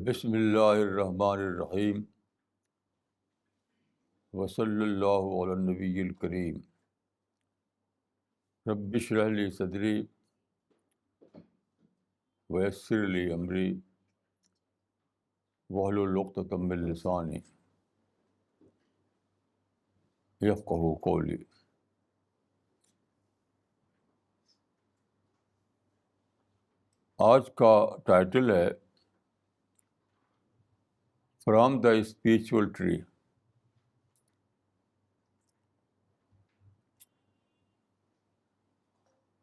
بسم اللہ الرحمن الرحیم وصلی اللہ علی النبی الکریم رب اشرح لی صدری ویسر لی امری واحلل عقدۃ من لسانی یفقہوا قولی۔ آج کا ٹائٹل ہے فرام دا اسپریچول ٹری۔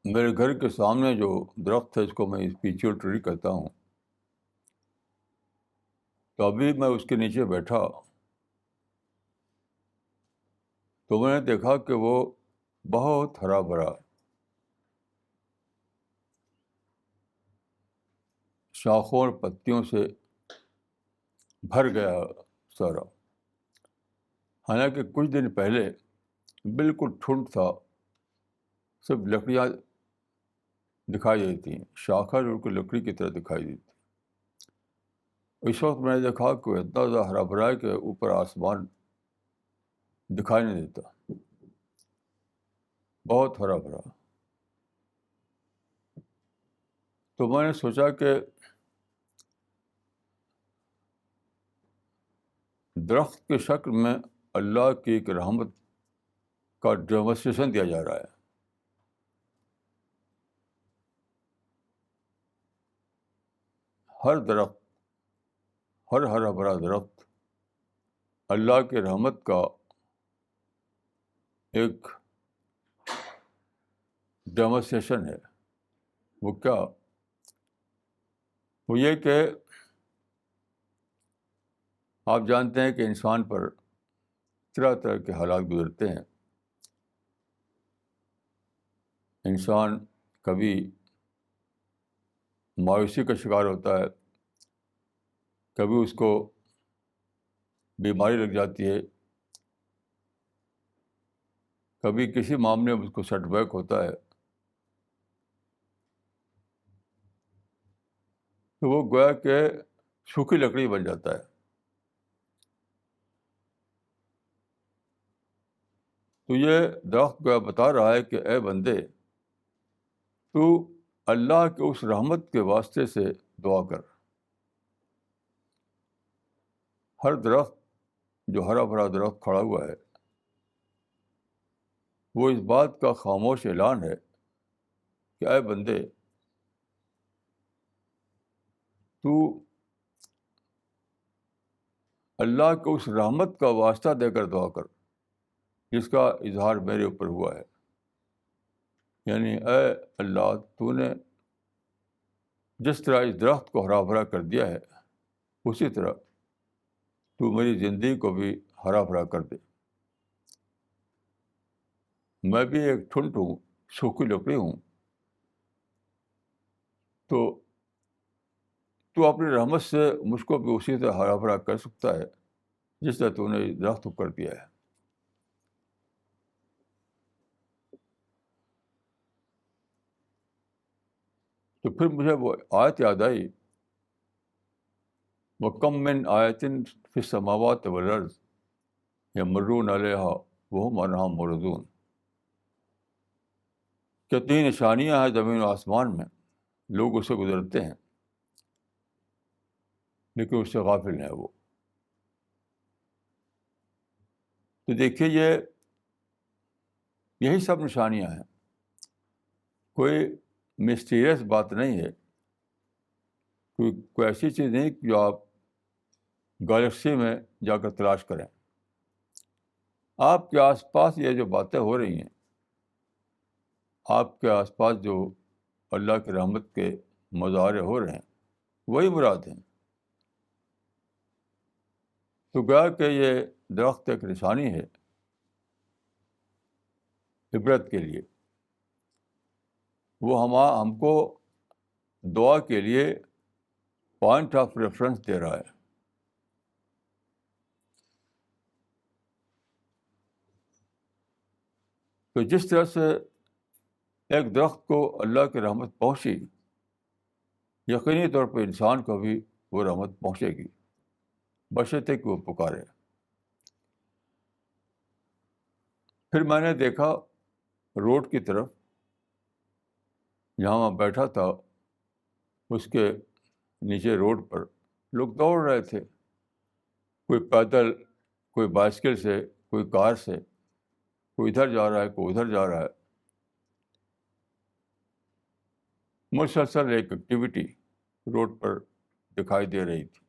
میرے گھر کے سامنے جو درخت ہے اس کو میں اسپریچول ٹری کہتا ہوں۔ تو ابھی میں اس کے نیچے بیٹھا تو میں نے دیکھا کہ وہ بہت ہرا بھرا، شاخوں اور پتیوں سے بھر گیا سارا، حالانکہ کچھ دن پہلے بالکل ٹھنڈ تھا، صرف لکڑیاں دکھائی دیتی تھیں، شاخہ جو کہ لکڑی کی طرح دکھائی دیتی تھی۔ اس وقت میں نے دیکھا کہ وہ اتنا زیادہ ہرا بھرا ہے کہ اوپر آسمان دکھائی نہیں دیتا، بہت ہرا بھرا۔ تو میں نے سوچا کہ درخت کی شکل میں اللہ کی ایک رحمت کا ڈیمونسٹریشن دیا جا رہا ہے۔ ہر درخت، ہر ہرا بھرا درخت اللہ کی رحمت کا ایک ڈیمونسٹریشن ہے۔ وہ کیا؟ وہ یہ کہ آپ جانتے ہیں کہ انسان پر طرح طرح کے حالات گزرتے ہیں۔ انسان کبھی مایوسی کا شکار ہوتا ہے، کبھی اس کو بیماری لگ جاتی ہے، کبھی کسی معاملے میں اس کو سیٹ بیک ہوتا ہے، تو وہ گویا کہ سوکھی لکڑی بن جاتا ہے۔ تو یہ درخت گویا بتا رہا ہے کہ اے بندے، تو اللہ کے اس رحمت کے واسطے سے دعا کر۔ ہر درخت جو ہرا بھرا درخت کھڑا ہوا ہے وہ اس بات کا خاموش اعلان ہے کہ اے بندے، تو اللہ کو اس رحمت کا واسطہ دے کر دعا کر جس کا اظہار میرے اوپر ہوا ہے۔ یعنی اے اللہ، تو نے جس طرح اس درخت کو ہرا بھرا کر دیا ہے اسی طرح تو میری زندگی کو بھی ہرا بھرا کر دے۔ میں بھی ایک ٹھنڈ ہوں، سوکھی لکڑی ہوں، تو اپنی رحمت سے مجھ کو بھی اسی طرح ہرا بھرا کر سکتا ہے جس طرح تو نے اس درخت کو کر دیا ہے۔ تو پھر مجھے وہ آیت یاد آئی، وَكَم مِّن آیَةٍ فِي السَّمَاوَاتِ وَالْأَرْضِ يَمُرُّونَ عَلَيْهَا وَهُمْ عَنْهَا مُعْرِضُونَ۔ کتنی نشانیاں ہیں زمین و آسمان میں، لوگ اسے گزرتے ہیں لیکن اس سے غافل ہیں وہ۔ تو دیکھیے، یہی سب نشانیاں ہیں، کوئی مسٹیریس بات نہیں ہے، کوئی ایسی چیز نہیں جو آپ گلیکسی میں جا کر تلاش کریں۔ آپ کے آس پاس یہ جو باتیں ہو رہی ہیں، آپ کے آس پاس جو اللہ کی رحمت کے مظاہرے ہو رہے ہیں، وہی مراد ہیں۔ تو گویا کہ یہ درخت ایک نشانی ہے عبرت کے لیے، وہ ہم کو دعا کے لیے پوائنٹ آف ریفرنس دے رہا ہے۔ تو جس طرح سے ایک درخت کو اللہ کی رحمت پہنچی، یقینی طور پر انسان کو بھی وہ رحمت پہنچے گی، بشرطے کہ وہ پکارے۔ پھر میں نے دیکھا روڈ کی طرف، جہاں میں بیٹھا تھا اس کے نیچے روڈ پر لوگ دوڑ رہے تھے، کوئی پیدل، کوئی بائسکل سے، کوئی کار سے، کوئی ادھر جا رہا ہے، کوئی ادھر جا رہا ہے۔ مسلسل ایک ایکٹیویٹی روڈ پر دکھائی دے رہی تھی۔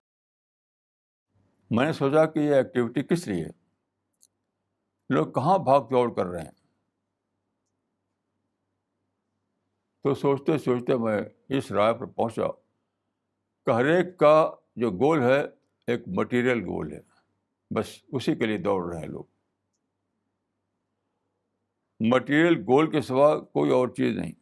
میں نے سوچا کہ یہ ایکٹیویٹی کس لیے ہے، لوگ کہاں بھاگ دوڑ کر رہے ہیں؟ تو سوچتے سوچتے میں اس رائے پر پہنچا کہ ہر ایک کا جو گول ہے ایک مٹیریل گول ہے، بس اسی کے لیے دوڑ رہے ہیں لوگ۔ مٹیریل گول کے سوا کوئی اور چیز نہیں۔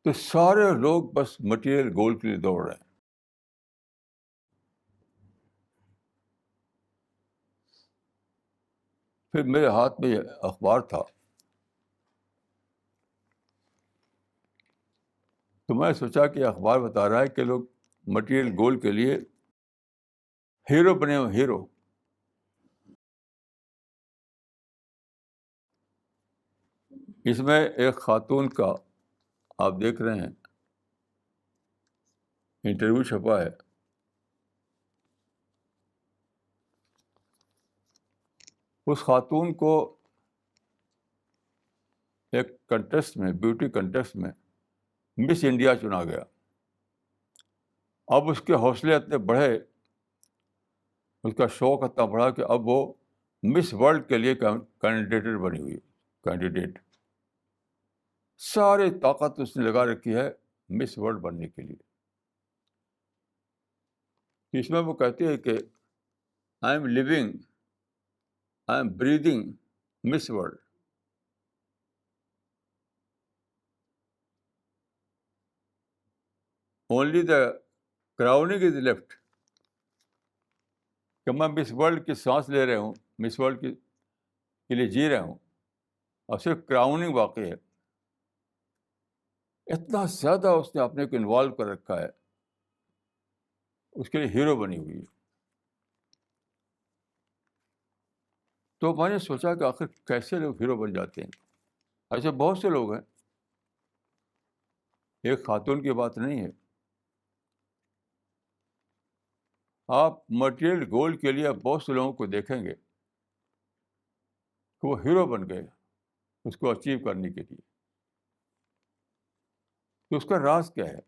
تو سارے لوگ بس مٹیریل گول کے لیے دوڑ رہے ہیں۔ پھر میرے ہاتھ میں یہ اخبار تھا، تو میں نے سوچا کہ اخبار بتا رہا ہے کہ لوگ مٹیریل گول کے لیے ہیرو بنے ہوئے، ہیرو۔ اس میں ایک خاتون کا آپ دیکھ رہے ہیں انٹرویو چھپا ہے۔ اس خاتون کو ایک کنٹیسٹ میں، بیوٹی کنٹیسٹ میں مس انڈیا چنا گیا۔ اب اس کے حوصلے اتنے بڑھے، اس کا شوق اتنا بڑھا کہ اب وہ مس ورلڈ کے لیے کینڈیڈیٹ بنی ہوئی، کینڈیڈیٹ۔ ساری طاقت اس نے لگا رکھی ہے مس ورلڈ بننے کے لیے۔ اس میں وہ کہتی ہے کہ I am living, I am breathing Miss World. Only the crowning is left, کہ میں مس ورلڈ کی سانس لے رہا ہوں، مس ورلڈ کے لیے جی رہا ہوں، اور صرف کراؤننگ باقی ہے۔ اتنا زیادہ اس نے اپنے کو انوالو کر رکھا ہے، اس کے لیے ہیرو بنی ہوئی ہے۔ تو میں نے سوچا کہ آخر کیسے لوگ ہیرو بن جاتے ہیں؟ ایسے بہت سے لوگ ہیں، ایک خاتون کی بات نہیں ہے۔ آپ مٹیریل گول کے لیے بہت سے لوگوں کو دیکھیں گے کہ وہ ہیرو بن گئے اس کو اچیو کرنے کے لیے۔ تو اس کا راز کیا ہے؟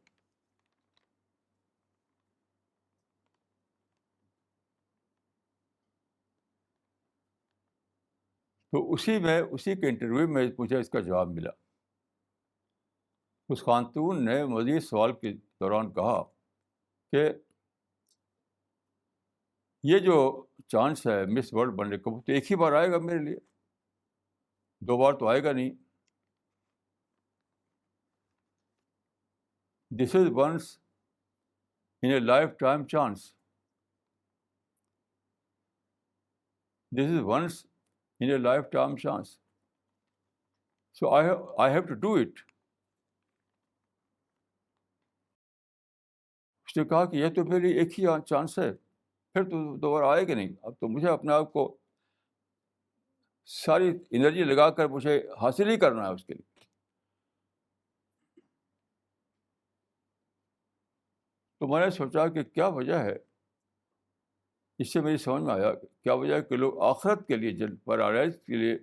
تو اسی کے انٹرویو میں مجھے اس کا جواب ملا۔ اس خاتون نے مزید سوال کے دوران کہا کہ یہ جو چانس ہے مس ورلڈ بننے کا، وہ تو ایک ہی بار آئے گا میرے لیے، دو بار تو آئے گا نہیں۔ This is once in a lifetime chance, this is once in a lifetime chance, so I have to do it. اس نے کہا کہ یہ تو میری ایک ہی چانس ہے، پھر تو دوبارہ آئے گا نہیں۔ اب تو مجھے اپنے آپ کو ساری انرجی لگا کر مجھے حاصل ہی کرنا ہے اس کے لیے۔ تو میں نے سوچا کہ کیا وجہ ہے، اس سے میری سمجھ میں آیا کیا وجہ ہے کہ لوگ آخرت کے لیے، پیراڈائز کے لیے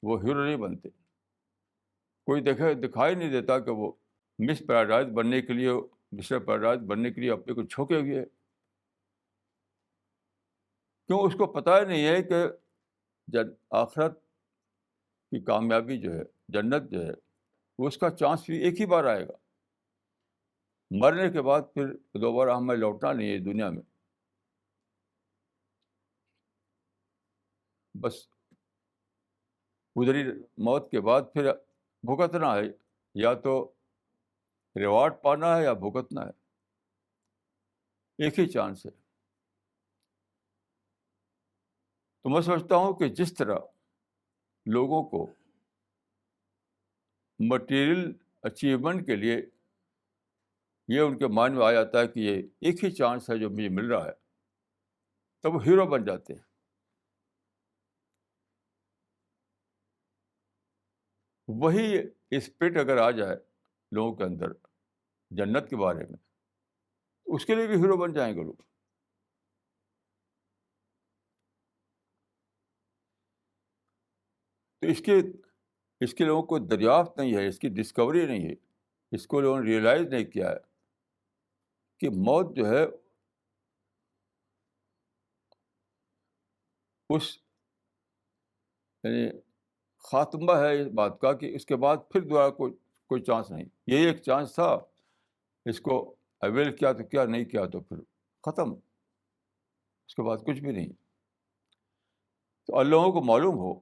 وہ ہیرو نہیں بنتے۔ کوئی دکھائی نہیں دیتا کہ وہ مس پیراڈائز بننے کے لیے، مسٹر پیراڈائز بننے کے لیے اپنے کو جھونکے ہوئے ہے۔ کیوں؟ اس کو پتہ ہی نہیں ہے کہ آخرت کی کامیابی جو ہے، جنت جو ہے، وہ اس کا چانس بھی ایک ہی بار آئے گا۔ مرنے کے بعد پھر دوبارہ ہمیں لوٹنا نہیں ہے دنیا میں، بس ادھری موت کے بعد پھر بھگتنا ہے، یا تو ریوارڈ پانا ہے یا بھگتنا ہے، ایک ہی چانس ہے۔ تو میں سمجھتا ہوں کہ جس طرح لوگوں کو مٹیریل اچیومنٹ کے لیے یہ ان کے مائنڈ میں آ جاتا ہے کہ یہ ایک ہی چانس ہے جو مجھے مل رہا ہے، تب وہ ہیرو بن جاتے ہیں۔ وہی اسپرٹ اگر آ جائے لوگوں کے اندر جنت کے بارے میں، اس کے لیے بھی ہیرو بن جائیں گے لوگ۔ تو اس کے لوگوں کو دریافت نہیں ہے، اس کی ڈسکوری نہیں ہے، اس کو لوگوں نے ریئلائز نہیں کیا ہے کہ موت جو ہے اس یعنی خاتمہ ہے اس بات کا کہ اس کے بعد پھر دوبارہ کوئی چانس نہیں۔ یہی ایک چانس تھا، اس کو اویل کیا تو کیا، نہیں کیا تو پھر ختم، اس کے بعد کچھ بھی نہیں۔ تو ان لوگوں کو معلوم ہو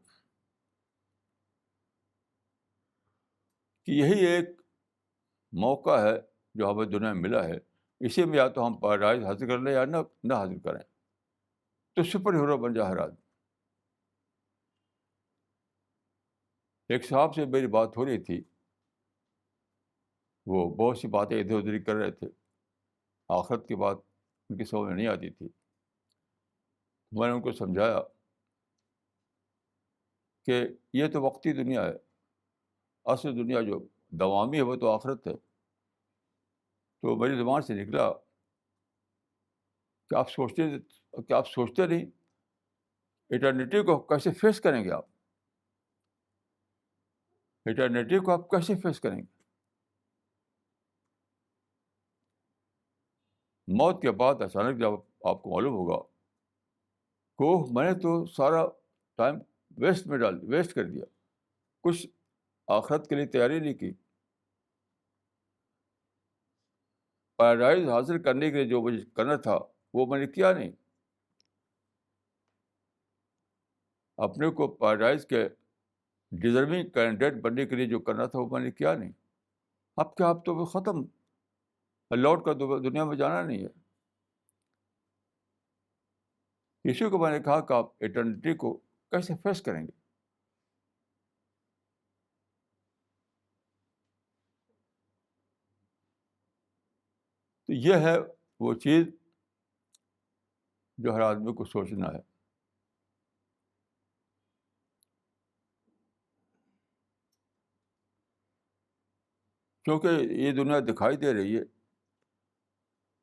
کہ یہی ایک موقع ہے جو ہمیں دنیا میں ملا ہے، اسی میں یا تو ہم پیراڈائز حاصل کر لیں یا نہ حاصل کریں، تو سپر ہیرو بن جائے ہر آدمی۔ ایک صاحب سے میری بات ہو رہی تھی، وہ بہت سی باتیں ادھر ادھر کر رہے تھے، آخرت کی بات ان کی سمجھ میں نہیں آتی تھی۔ میں نے ان کو سمجھایا کہ یہ تو وقتی دنیا ہے، اصل دنیا جو دوامی ہے وہ تو آخرت ہے۔ تو میری زبان سے نکلا کہ آپ سوچتے نہیں ایٹرنیٹی کو کیسے فیس کریں گے آپ؟ ایٹرنیٹی کو آپ کیسے فیس کریں گے؟ موت کے بعد اچانک جب آپ کو معلوم ہوگا کہ میں نے تو سارا ٹائم ویسٹ کر دیا، کچھ آخرت کے لیے تیاری نہیں کی، پیراڈائز حاصل کرنے کے لیے جو مجھے کرنا تھا وہ میں نے کیا نہیں، اپنے کو پیراڈائز کے ڈیزرونگ کینڈیڈیٹ بننے کے لیے جو کرنا تھا وہ میں نے کیا نہیں۔ اب کیا، اب تو وہ ختم، لوٹ کر دنیا میں جانا نہیں ہے۔ اسی کو میں نے کہا کہ آپ ایٹرنیٹی کو کیسے فیس کریں گے؟ تو یہ ہے وہ چیز جو ہر آدمی کو سوچنا ہے۔ کیونکہ یہ دنیا دکھائی دے رہی ہے،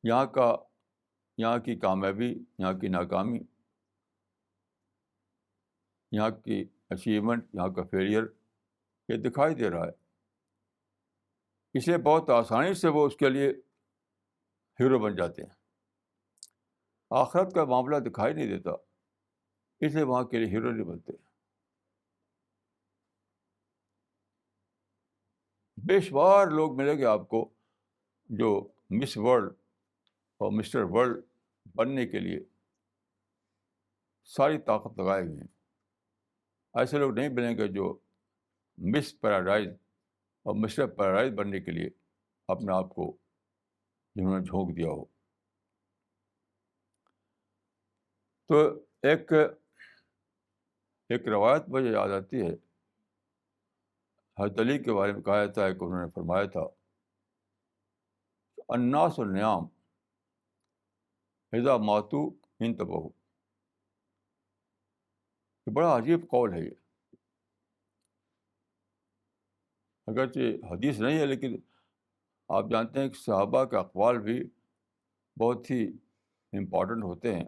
یہاں کا یہاں کی کامیابی، یہاں کی ناکامی، یہاں کی اچیومنٹ، یہاں کا فیلئر، یہ دکھائی دے رہا ہے۔ اس لیے بہت آسانی سے وہ اس کے لیے ہیرو بن جاتے ہیں۔ آخرت کا معاملہ دکھائی نہیں دیتا، اس لیے وہاں کے لیے ہیرو نہیں بنتے۔ بے شمار لوگ ملیں گے آپ کو جو مس ورلڈ اور مسٹر ورلڈ بننے کے لیے ساری طاقت لگائے ہوئے ہیں۔ ایسے لوگ نہیں ملیں گے جو مس پیراڈائز اور مسٹر پیراڈائز بننے کے لیے اپنے آپ کو جنہوں نے جھونک دیا ہو۔ تو ایک روایت مجھے یاد آتی ہے، حضرت علی کے بارے میں کہا جاتا ہے کہ انہوں نے فرمایا تھا، الناس النعام اذا ماتوا انتبہوا۔ یہ بڑا عجیب قول ہے، یہ اگرچہ حدیث نہیں ہے، لیکن آپ جانتے ہیں کہ صحابہ کے اقوال بھی بہت ہی امپورٹنٹ ہوتے ہیں،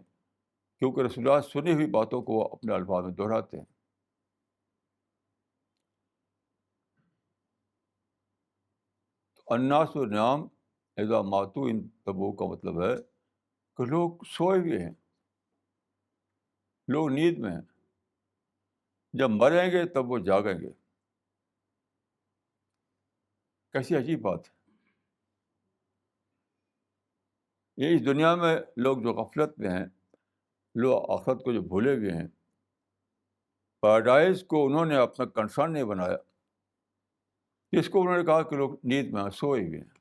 کیونکہ رسول اللہ سنی ہوئی باتوں کو اپنے الفاظ میں دہراتے ہیں۔ الناس النعام اذا ماتوا انتبہوا کا مطلب ہے کہ لوگ سوئے ہوئے ہیں، لوگ نیند میں ہیں، جب مریں گے تب وہ جاگیں گے۔ کیسی عجیب بات ہے! یہ اس دنیا میں لوگ جو غفلت میں ہیں، لوگ آخرت کو جو بھولے ہوئے ہیں، پیراڈائز کو انہوں نے اپنا کنسرن نہیں بنایا، اس کو انہوں نے کہا کہ لوگ نیند میں سوئے ہوئے ہیں۔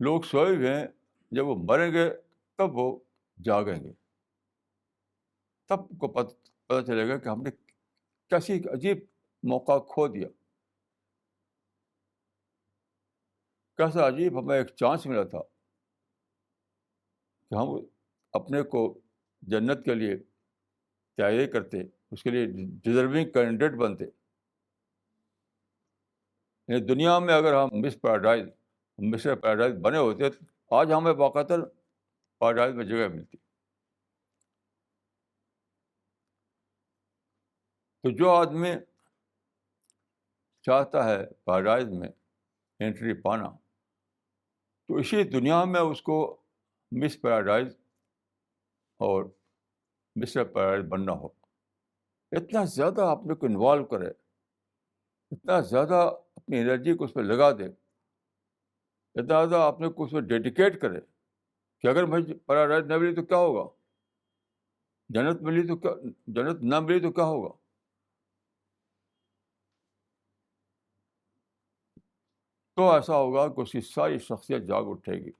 لوگ سوئے ہوئے ہیں، جب وہ مریں گے تب وہ جاگیں گے، تب کو پتہ چلے گا کہ ہم نے کیسی عجیب موقع کھو دیا. کیسا عجیب ہمیں ایک چانس ملا تھا کہ ہم اپنے کو جنت کے لیے تیاری کرتے, اس کے لیے ڈیزرونگ کینڈیڈیٹ بنتے. یعنی دنیا میں اگر ہم مسٹر پیراڈائز بنے ہوتے تو آج ہمیں باقاعدہ پیراڈائز میں جگہ ملتی. تو جو آدمی چاہتا ہے پیراڈائز میں انٹری پانا, تو اسی دنیا میں اس کو مس پیراڈائز اور مسٹر پیراڈائز بننا ہو. اتنا زیادہ اپنے کو انوالو کرے, اتنا زیادہ اپنی انرجی کو اس پہ لگا دے, اتنا زیادہ اپنے کو اس پہ ڈیڈیکیٹ کرے کہ اگر مجھے پیراڈائز نہ ملی تو کیا ہوگا, جنت ملی تو کیا, جنت نہ ملی تو کیا ہوگا. تو ایسا ہوگا کہ اس کی ساری شخصیت جاگ اٹھے گی,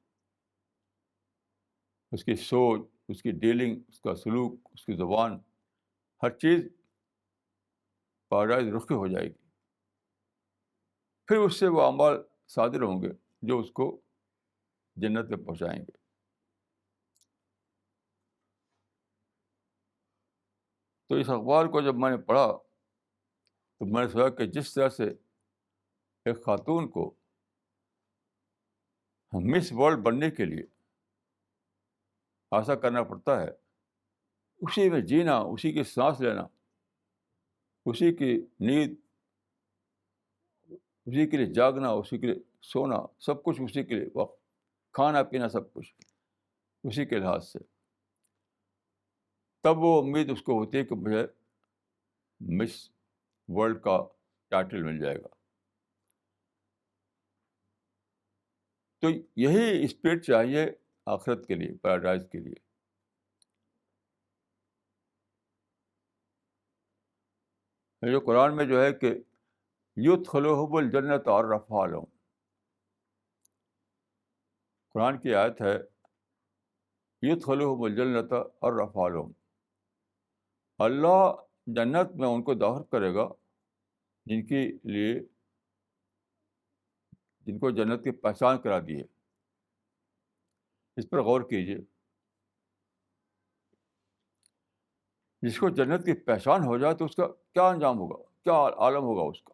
اس کی سوچ, اس کی ڈیلنگ, اس کا سلوک, اس کی زبان, ہر چیز پیراڈائز رخی ہو جائے گی. پھر اس سے وہ اعمال صادر ہوں گے جو اس کو جنت میں پہنچائیں گے. تو اس اخبار کو جب میں نے پڑھا تو میں نے سوچا کہ جس طرح سے ایک خاتون کو مس ورلڈ بننے کے لیے ایسا کرنا پڑتا ہے, اسی میں جینا, اسی کی سانس لینا, اسی کی نیند, اسی کے لیے جاگنا, اسی کے لیے سونا, سب کچھ اسی کے لیے, وقت کھانا پینا سب کچھ اسی کے لحاظ سے. تب وہ امید اس کو ہوتی ہے کہ مجھے مس ورلڈ کا ٹائٹل مل جائے گا. تو یہی اسپرٹ چاہیے آخرت کے لیے, پیراڈائز کے لیے. جو قرآن میں جو ہے کہ یدخلوہم الجنۃ عرفہا لہم, قرآن کی آیت ہے یدخلوہم الجنۃ عرفہا لہم, اللہ جنت میں ان کو داخل کرے گا جن کو جنت کی پہچان کرا دی ہے. اس پر غور کیجیے, جس کو جنت کی پہچان ہو جائے تو اس کا کیا انجام ہوگا, کیا عالم ہوگا اس کا.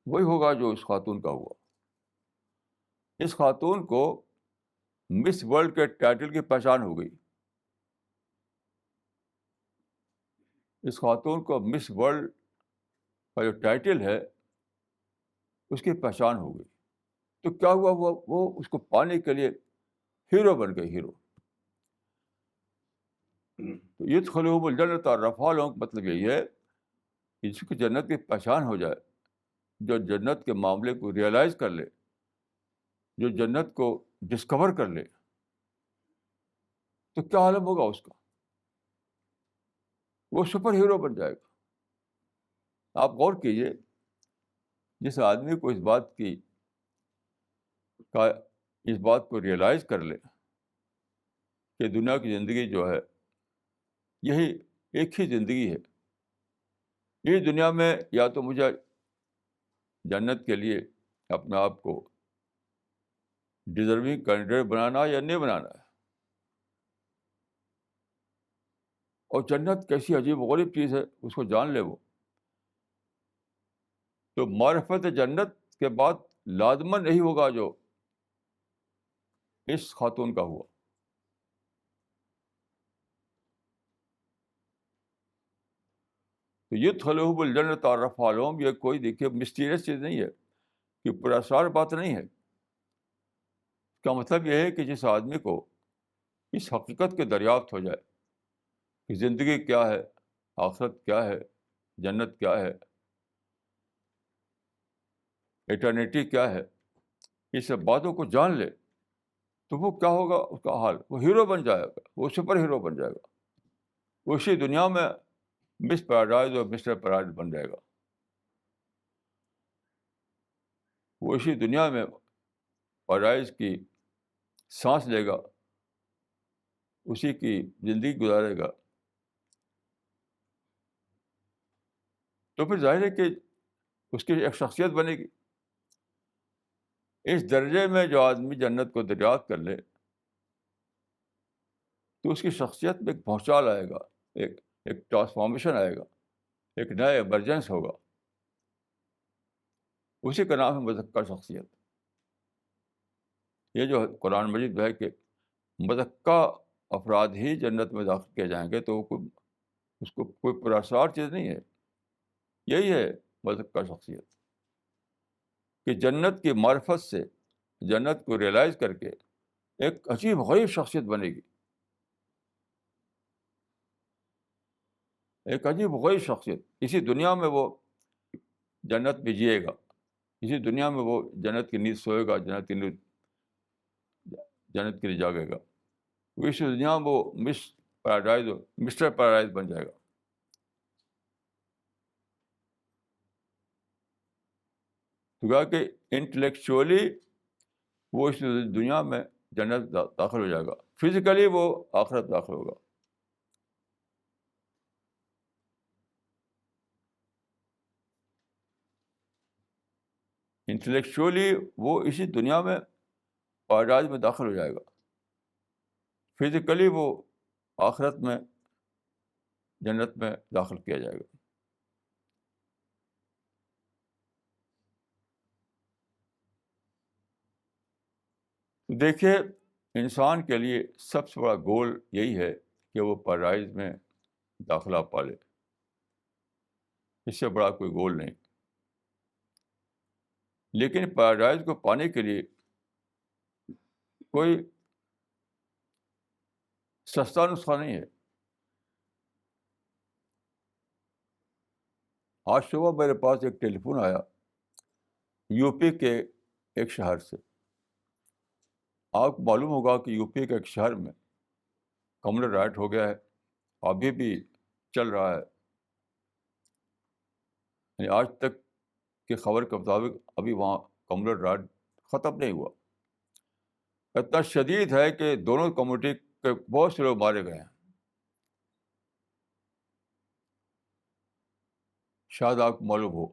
وہی ہوگا جو اس خاتون کا ہوا. اس خاتون کو مس ورلڈ کے ٹائٹل کی پہچان ہو گئی. اس خاتون کو مس ورلڈ کا جو ٹائٹل ہے اس کی پہچان ہو گئی. تو کیا ہوا, وہ اس کو پانے کے لیے ہیرو بن گئے, ہیرو. تو یدخلوہم الجنۃ عرفہا لہم مطلب یہی ہے کہ جس کو جنت کی پہچان ہو جائے, جو جنت کے معاملے کو ریئلائز کر لے, جو جنت کو ڈسکور کر لے, تو کیا عالم ہوگا اس کا, وہ سپر ہیرو بن جائے گا. آپ غور کیجیے, جس آدمی کو اس بات کو ریئلائز کر لے کہ دنیا کی زندگی جو ہے یہی ایک ہی زندگی ہے, یہ دنیا میں یا تو مجھے جنت کے لیے اپنے آپ کو ڈیزرونگ کینڈیڈیٹ بنانا یا نہیں بنانا ہے. اور جنت کیسی عجیب و غریب چیز ہے, اس کو جان لے وہ, تو معرفت جنت کے بعد لازماً نہیں ہوگا جو اس خاتون کا ہوا. تو یدخلوہم الجنۃ عرفہا لہم, یہ کوئی دیکھیے مسٹیریس چیز نہیں ہے, کہ پراسرار بات نہیں ہے. اس کا مطلب یہ ہے کہ جس آدمی کو اس حقیقت کی دریافت ہو جائے کہ زندگی کیا ہے, آخرت کیا ہے, جنت کیا ہے, ایٹرنیٹی کیا ہے, یہ سب باتوں کو جان لے, تو وہ کیا ہوگا اس کا حال, وہ ہیرو بن جائے گا, وہ سپر ہیرو بن جائے گا. وہ اسی دنیا میں مس پیراڈائز اور مسٹر پیراڈائز بن جائے گا. وہ اسی دنیا میں پیراڈائز کی سانس لے گا, اسی کی زندگی گزارے گا. تو پھر ظاہر ہے کہ اس کی ایک شخصیت بنے گی. اس درجے میں جو آدمی جنت کو دریافت کر لے تو اس کی شخصیت میں ایک بھونچال آئے گا, ایک ایک ٹرانسفارمیشن آئے گا, ایک نیا ایمرجنس ہوگا. اسی کا نام ہے مزکہ شخصیت. یہ جو قرآن مجید ہے کہ مزکہ افراد ہی جنت میں داخل کیے جائیں گے, تو اس کو کوئی پراسرار چیز نہیں ہے. یہی ہے مزکہ شخصیت کہ جنت کی معرفت سے, جنت کو ریئلائز کر کے ایک عجیب غریب شخصیت بنے گی, ایک عجیب غریب شخصیت. اسی دنیا میں وہ جنت میں جیے گا, اسی دنیا میں وہ جنت کی نیند سوئے گا, جنت کے لیے جاگے گا. اس دنیا میں وہ مسٹر پیراڈائز بن جائے گا. تو کہا کہ انٹلیکچولی وہ اس دنیا میں جنت داخل ہو جائے گا, فزیکلی وہ آخرت داخل ہوگا. انٹلیکچولی وہ اسی دنیا میں پیراڈائز میں داخل ہو جائے گا, فزیکلی وہ آخرت میں جنت میں داخل کیا جائے گا. دیکھیے, انسان کے لیے سب سے بڑا گول یہی ہے کہ وہ پیراڈائز میں داخلہ پا لے. اس سے بڑا کوئی گول نہیں. لیکن پیراڈائز کو پانے کے لیے کوئی سستا نسخہ نہیں ہے. آج صبح میرے پاس ایک ٹیلی فون آیا یو پی کے ایک شہر سے. آپ کو معلوم ہوگا کہ یو پی کے ایک شہر میں کمیونل رائٹ ہو گیا ہے, ابھی بھی چل رہا ہے. یعنی آج تک کی خبر کے مطابق ابھی وہاں کمیونل رائٹ ختم نہیں ہوا. اتنا شدید ہے کہ دونوں کمیونٹی کے بہت سے لوگ مارے گئے ہیں. شاید آپ کو معلوم ہو.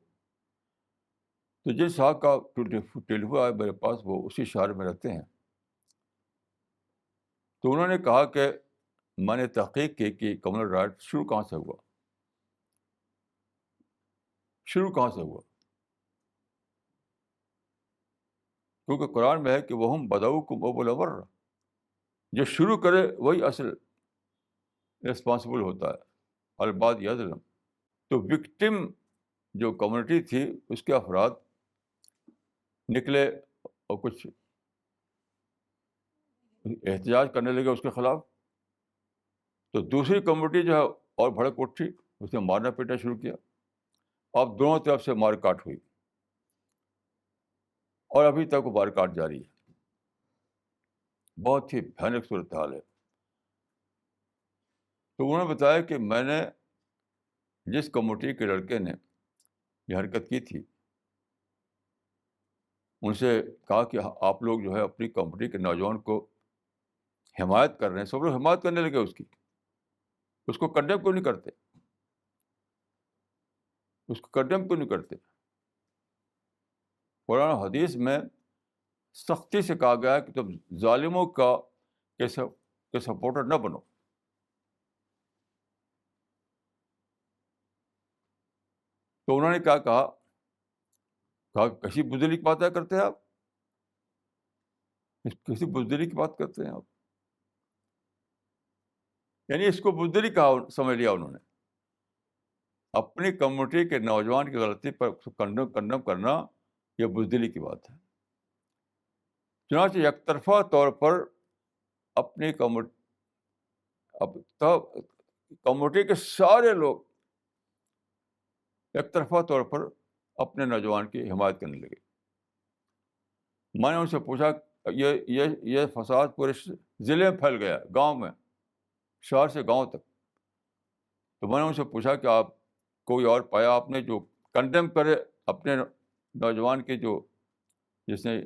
تو جس صاحب کا ٹیلی فون آیا میرے پاس, وہ اسی شہر میں رہتے ہیں. تو انہوں نے کہا کہ میں نے تحقیق کی کہ کمیونل رائٹ شروع کہاں سے ہوا, شروع کہاں سے ہوا. کیونکہ قرآن میں ہے کہ وہم بدؤکم اول امر, جو شروع کرے وہی اصل رسپانسبل ہوتا ہے, الباد یظلم. تو وکٹم جو کمیونٹی تھی اس کے افراد نکلے اور کچھ احتجاج کرنے لگے اس کے خلاف. تو دوسری کمیونٹی جو ہے اور بھڑک اٹھی, اس نے مارنا پیٹنا شروع کیا. اب دونوں طرف سے مار کاٹ ہوئی اور ابھی تک وہ مار کاٹ جاری ہے. بہت ہی بھیانک صورتحال ہے. تو انہوں نے بتایا کہ میں نے جس کمیونٹی کے لڑکے نے یہ حرکت کی تھی, ان سے کہا کہ آپ لوگ جو ہے اپنی کمیونٹی کے نوجوان کو حمایت کر رہے ہیں. سب لوگ حمایت کرنے لگے اس کی. اس کو کنڈیم کیوں نہیں کرتے, اس کو کنڈیم کیوں نہیں کرتے. قرآن حدیث میں سختی سے کہا گیا ہے کہ تم ظالموں کا کے سپورٹر نہ بنو. تو انہوں نے کیا کہا کسی بزدلی کی بات کرتے ہیں آپ, کسی بزدلی کی بات کرتے ہیں آپ. یعنی اس کو بزدلی کہا سمجھ لیا انہوں نے. اپنی کمیونٹی کے نوجوان کی غلطی پر کنڈم کرنا یہ بزدلی کی بات ہے. چنانچہ یک طرفہ طور پر اپنی کمیونٹی کے سارے لوگ یک طرفہ طور پر اپنے نوجوان کی حمایت کرنے لگے. میں نے ان سے پوچھا, یہ فساد پورے ضلع میں پھیل گیا, گاؤں میں, شہر سے گاؤں تک. تو میں نے ان سے پوچھا کہ آپ کوئی اور پایا آپ نے جو کنڈیم کرے اپنے نوجوان کی جو جس نے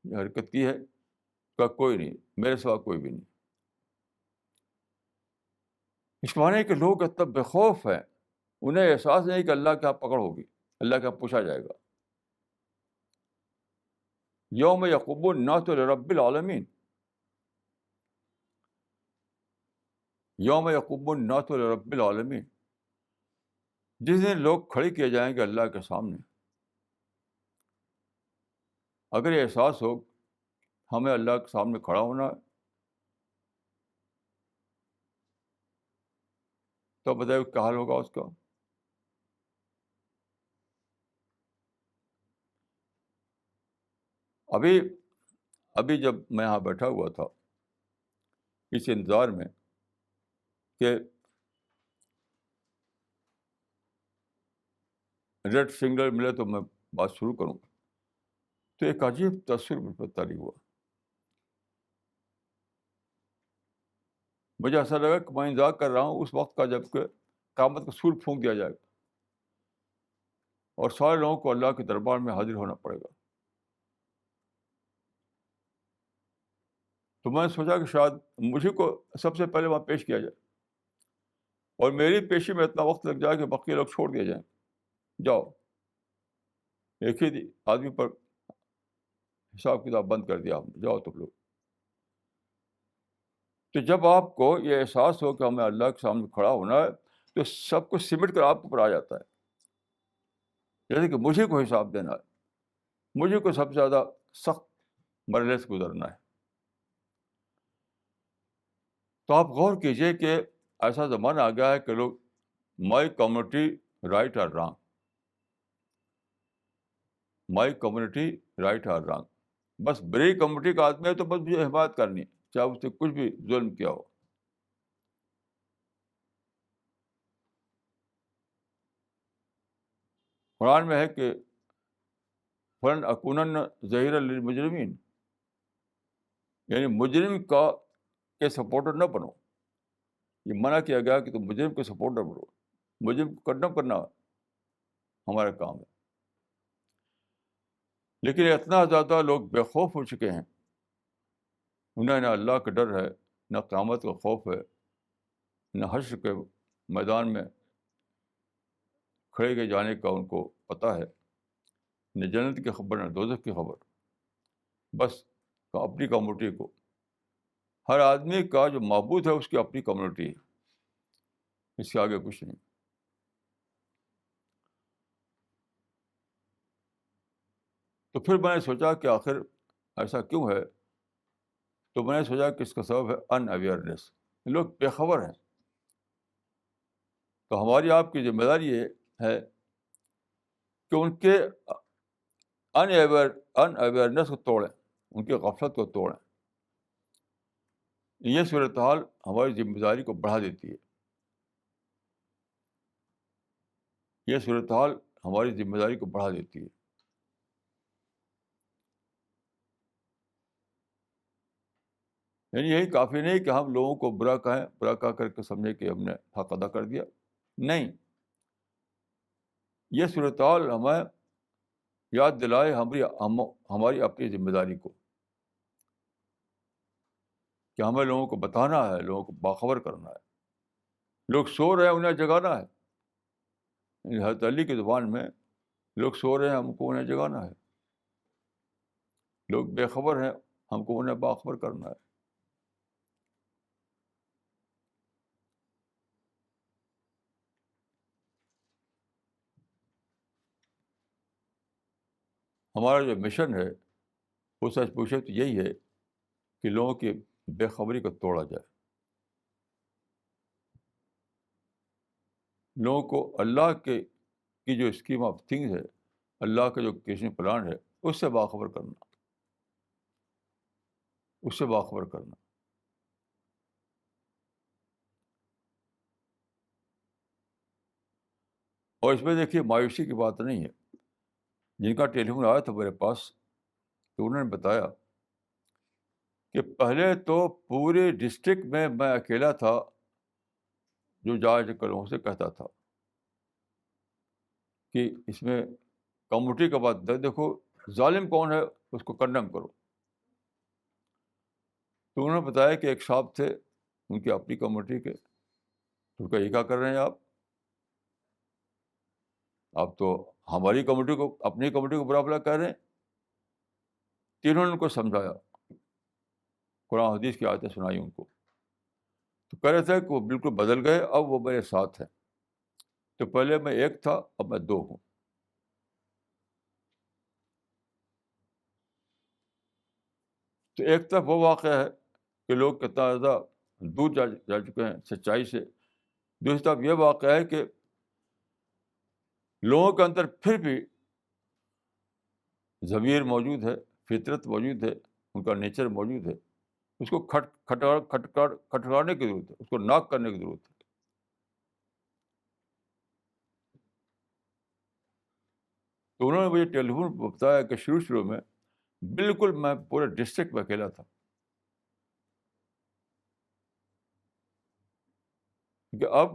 حرکت کی ہے؟ کا کوئی نہیں, میرے سوا کوئی بھی نہیں. اس معنی کہ لوگ اتنا بے خوف ہیں انہیں احساس نہیں کہ اللہ کا پکڑ ہوگی، اللہ کا پوچھا جائے گا. یوم یقوم الناس لرب العالمین، یوم یقوم الناس لرب العالمین، جس دن لوگ کھڑے کیے جائیں گے اللہ کے سامنے. اگر یہ احساس ہو ہمیں اللہ کے سامنے کھڑا ہونا ہے تو بتائیے کیا حال ہوگا اس کا. ابھی ابھی جب میں یہاں بیٹھا ہوا تھا اس انتظار میں کہ ریڈ سگنل ملے تو میں بات شروع کروں، تو ایک عجیب تاثر مجھ پر طاری ہوا. مجھے ایسا لگا کہ میں انتظار کر رہا ہوں اس وقت کا جب کہ قیامت کا سور پھونک دیا جائے گا اور سارے لوگوں کو اللہ کے دربار میں حاضر ہونا پڑے گا. تو میں نے سوچا کہ شاید مجھے کو سب سے پہلے وہاں پیش کیا جائے اور میری پیشی میں اتنا وقت لگ جائے کہ باقی لوگ چھوڑ دیے جائیں. جاؤ، ایک ہی آدمی پر حساب کتاب بند کر دیا آپ نے، جاؤ تم لوگ. تو جب آپ کو یہ احساس ہو کہ ہمیں اللہ کے سامنے کھڑا ہونا ہے تو سب کچھ سمٹ کر آپ کے اوپر آ جاتا ہے. جیسے کہ مجھے کو حساب دینا ہے، مجھے کو سب سے زیادہ سخت مرحلے سے گزرنا ہے. تو آپ غور کیجئے کہ ایسا زمانہ آ گیا ہے کہ لوگ مائی کمیونٹی رائٹ اور رانگ، مائی کمیونٹی رائٹ اور رانگ، بس بڑی کمیونٹی کا آدمی ہے تو بس مجھے حمایت کرنی ہے چاہے اس نے کچھ بھی ظلم کیا ہو. قرآن میں ہے کہ فلن اکونن ظہیر للمجرمین، یعنی مجرم کا کے سپورٹر نہ بنو. یہ منع کیا گیا کہ تم مجرم کے سپورٹر بنو، مجرم کو کنڈم کرنا ہمارا کام ہے. لیکن اتنا زیادہ لوگ بے خوف ہو چکے ہیں، انہیں نہ اللہ کا ڈر ہے، نہ قیامت کا خوف ہے، نہ حشر کے میدان میں کھڑے کے جانے کا ان کو پتہ ہے، نہ جنت کی خبر نہ دوزخ کی خبر. بس اپنی کمیونٹی کو، ہر آدمی کا جو معبود ہے اس کی اپنی کمیونٹی ہے، اس کے آگے کچھ نہیں. تو پھر میں نے سوچا کہ آخر ایسا کیوں ہے. تو میں نے سوچا کہ اس کا سبب ہے ان اویئرنیس، لوگ بے خبر ہیں. تو ہماری آپ کی ذمہ داری یہ ہے کہ ان کے ان اویئرنیس کو توڑیں، ان کی غفلت کو توڑیں. یہ صورتحال ہماری ذمہ داری کو بڑھا دیتی ہے، یہ صورتحال ہماری ذمہ داری کو بڑھا دیتی ہے. یعنی یہی کافی نہیں کہ ہم لوگوں کو برا کہیں، برا کہہ کر کے سمجھیں کہ ہم نے حق ادا کر دیا. نہیں، یہ صورتحال ہمیں یاد دلائے ہماری اپنی ذمہ داری کو، کہ ہمیں لوگوں کو بتانا ہے، لوگوں کو باخبر کرنا ہے. لوگ سو رہے ہیں انہیں جگانا ہے. یعنی حضرت علی کی زبان میں لوگ سو رہے ہیں ہم کو انہیں جگانا ہے، لوگ بے خبر ہیں ہم کو انہیں باخبر کرنا ہے. ہمارا جو مشن ہے وہ سچ پوچھے تو یہی ہے کہ لوگوں کی بے خبری کو توڑا جائے، لوگوں کو اللہ کے کی جو اسکیم آف تھنگز ہے، اللہ کا جو کیسے پلان ہے اس سے باخبر کرنا، اس سے باخبر کرنا. اور اس میں دیکھیے مایوسی کی بات نہیں ہے. جن کا ٹیلی فون آیا تھا میرے پاس تو انہوں نے بتایا کہ پہلے تو پورے ڈسٹرکٹ میں اکیلا تھا جو جا کر لوگوں سے کہتا تھا کہ اس میں کمیونٹی کا بات دیکھو، ظالم کون ہے اس کو کنڈم کرو. تو انہوں نے بتایا کہ ایک صاحب تھے ان کی اپنی کمیونٹی کے، تو ان کا یہ کیا کر رہے ہیں آپ آپ تو ہماری کمیٹی کو, اپنی کمیٹی کو برا بھلا کہہ رہے ہیں. تینوں نے ان کو سمجھایا, قرآن حدیث کی آیتیں سنائی ان کو, تو کہہ رہے تھے کہ وہ بالکل بدل گئے, اب وہ میرے ساتھ ہیں. تو پہلے میں ایک تھا, اب میں دو ہوں. تو ایک طرف وہ واقعہ ہے کہ لوگ کتنا زیادہ دور جا چکے ہیں سچائی سے. دوسری طرف یہ واقعہ ہے کہ لوگوں کے اندر پھر بھی ضمیر موجود ہے, فطرت موجود ہے, ان کا نیچر موجود ہے. اس کو کھٹکانے کی ضرورت ہے, اس کو ناک کرنے کی ضرورت ہے. تو انہوں نے مجھے ٹیلی فون پہ بتایا کہ شروع میں بالکل میں پورے ڈسٹرکٹ میں اکیلا تھا, کہ اب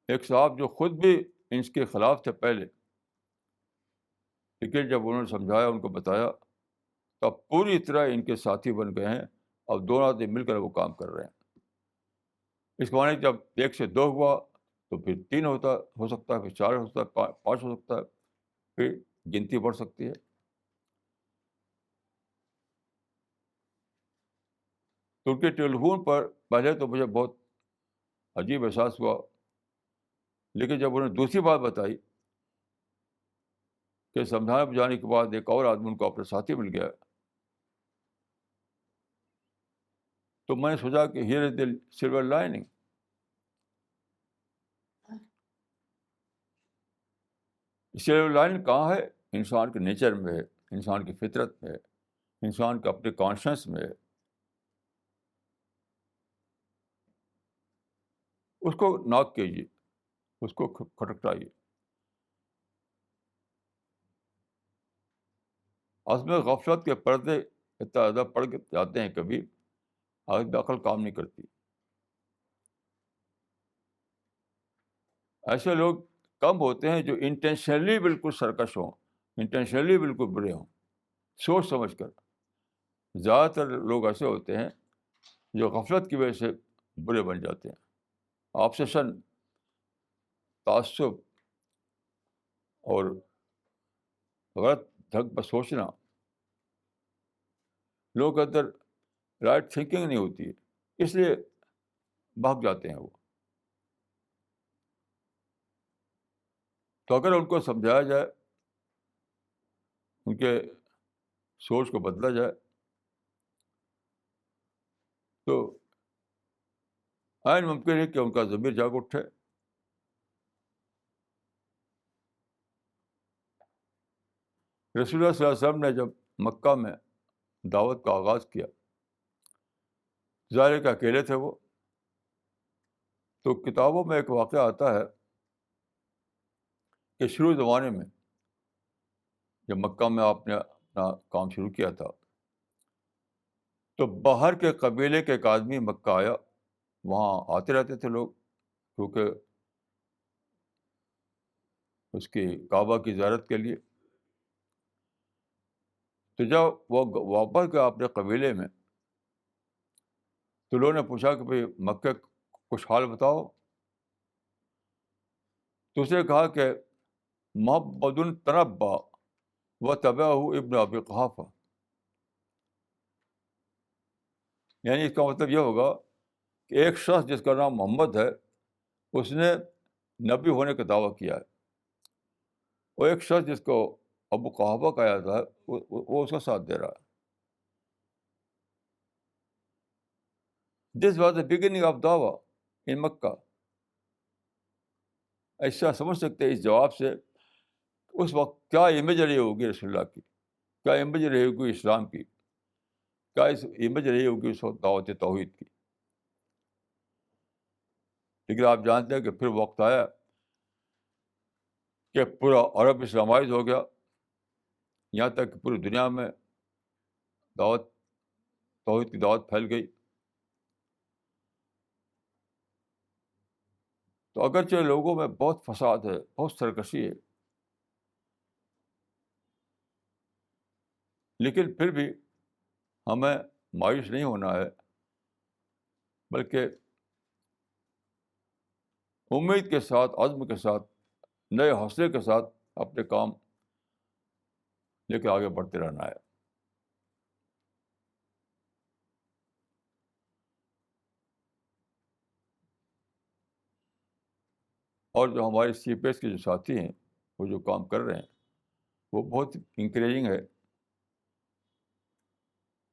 ایک صاحب جو خود بھی ان کے خلاف تھے پہلے, لیکن جب انہوں نے سمجھایا, ان کو بتایا, تو اب پوری طرح ان کے ساتھی بن گئے ہیں. اب دونوں آدمی مل کر وہ کام کر رہے ہیں. اس معنی جب ایک سے دو ہوا تو پھر تین ہو سکتا ہے, پھر چار ہو سکتا ہے, پانچ ہو سکتا ہے, پھر گنتی بڑھ سکتی ہے. تو ان کے ٹیلی فون پر پہلے تو مجھے بہت عجیب احساس ہوا, لیکن جب انہوں نے دوسری بات بتائی کہ سمجھانے بجانے کے بعد ایک اور آدمی ان کو اپنا ساتھی مل گیا, تو میں نے سوچا کہ here is the silver lining. Silver line کہاں ہے؟ انسان کے نیچر میں ہے, انسان کی فطرت میں ہے, انسان کے اپنے کانشنس میں ہے. اس کو ناک کیجیے, اس کو کھٹکٹائیے. عزم غفلت کے پردے اتنا زیادہ پڑ کے جاتے ہیں, کبھی آدمی عقل کام نہیں کرتی. ایسے لوگ کم ہوتے ہیں جو انٹینشنلی بالکل سرکش ہوں, انٹینشنلی بالکل برے ہوں, سوچ سمجھ کر. زیادہ تر لوگ ایسے ہوتے ہیں جو غفلت کی وجہ سے برے بن جاتے ہیں. آبسیشن, تعصب اور غلط ڈھنگ پر سوچنا, لوگوں کے اندر رائٹ تھنکنگ نہیں ہوتی ہے, اس لیے بھاگ جاتے ہیں وہ. تو اگر ان کو سمجھایا جائے, ان کے سوچ کو بدلا جائے, تو عین ممکن ہے کہ ان کا ضمیر جاگ اٹھے. رسول اللہ صلی اللہ علیہ وسلم نے جب مکہ میں دعوت کا آغاز کیا, ظاہر کہ اکیلے تھے وہ, تو کتابوں میں ایک واقعہ آتا ہے کہ شروع زمانے میں جب مکہ میں آپ نے اپنا کام شروع کیا تھا, تو باہر کے قبیلے کے ایک آدمی مکہ آیا. وہاں آتے رہتے تھے لوگ, کیونکہ اس کی کعبہ کی زیارت کے لیے. تو جب وہ واپس گیا اپنے قبیلے میں, تو لوگوں نے پوچھا کہ بھئی مکہ کچھ حال بتاؤ. تو اس نے کہا کہ محمد تنبا و تبعہ ابن ابی قحافہ. یعنی اس کا مطلب یہ ہوگا کہ ایک شخص جس کا نام محمد ہے, اس نے نبی ہونے کا دعویٰ کیا ہے, اور ایک شخص جس کو ابو قحافہ کہا جاتا ہے وہ اس کا ساتھ دے رہا ہے. This was the beginning of دعویٰ ان مکہ. ایسا سمجھ سکتے ہیں اس جواب سے اس وقت کیا امیج رہی ہوگی رسول اللہ کی, کیا امیج رہی ہوگی اسلام کی, کیا اس امیج رہی ہوگی اس وقت دعوت توحید کی. لیکن آپ جانتے ہیں کہ پھر وقت آیا کہ پورا عرب اسلامائز ہو گیا, یہاں تک کہ پوری دنیا میں دعوت توحید کی دعوت پھیل گئی. تو اگرچہ لوگوں میں بہت فساد ہے, بہت سرکشی ہے, لیکن پھر بھی ہمیں مایوس نہیں ہونا ہے, بلکہ امید کے ساتھ, عزم کے ساتھ نئے حوصلے کے ساتھ اپنے کام لے کے آگے بڑھتے رہنا ہے. اور جو ہمارے سی پی ایس کے جو ساتھی ہیں وہ جو کام کر رہے ہیں وہ بہت انکریجنگ ہے.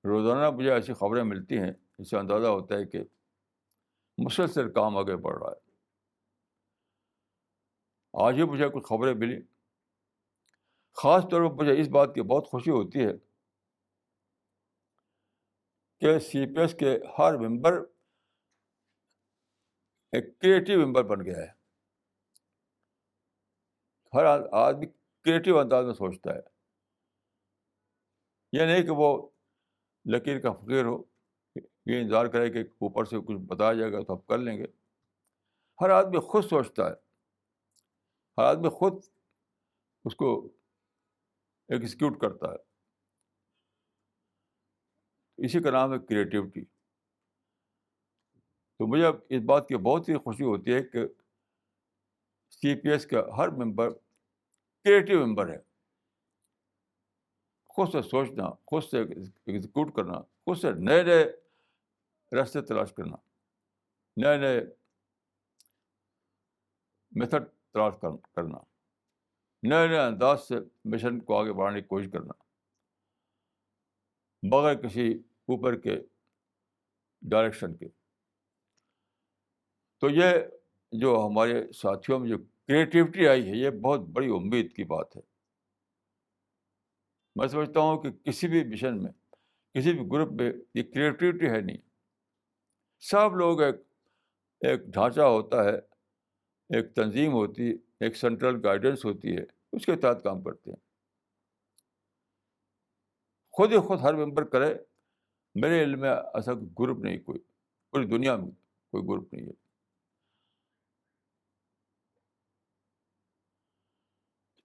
روزانہ مجھے ایسی خبریں ملتی ہیں جس سے اندازہ ہوتا ہے کہ مسلسل کام آگے بڑھ رہا ہے. آج ہی مجھے کچھ خبریں ملی. خاص طور پر مجھے اس بات کی بہت خوشی ہوتی ہے کہ سی پی ایس کے ہر ممبر ایک کریٹیو ممبر بن گیا ہے. ہر آدمی کریٹیو انداز میں سوچتا ہے. یہ نہیں کہ وہ لکیر کا فقیر ہو، یہ انتظار کرے کہ اوپر سے کچھ بتایا جائے گا تو آپ کر لیں گے. ہر آدمی خود سوچتا ہے، ہر آدمی خود اس کو ایگزیکیوٹ کرتا ہے. اسی کا نام ہے کریٹیوٹی. تو مجھے اب اس بات کی بہت ہی خوشی ہوتی ہے کہ سی پی ایس کا ہر ممبر کریٹیو ممبر ہے. خود سے سوچنا، خود سے ایگزیکیوٹ کرنا، خود سے نئے نئے راستے تلاش کرنا، نئے نئے میتھڈ تلاش کرنا، نئے نئے انداز سے مشن کو آگے بڑھانے کی کوشش کرنا بغیر کسی اوپر کے ڈائریکشن کے. تو یہ جو ہمارے ساتھیوں میں جو کریٹیوٹی آئی ہے یہ بہت بڑی امید کی بات ہے. میں سمجھتا ہوں کہ کسی بھی مشن میں، کسی بھی گروپ میں یہ کریٹیوٹی ہے نہیں. سب لوگ ایک ڈھانچہ ہوتا ہے، ایک تنظیم ہوتی ہے، ایک سینٹرل گائیڈنس ہوتی ہے، اس کے تحت کام کرتے ہیں. خود ہی خود ہر ممبر کرے. میرے علم میں ایسا گروپ نہیں، کوئی پوری دنیا میں کوئی گروپ نہیں ہے.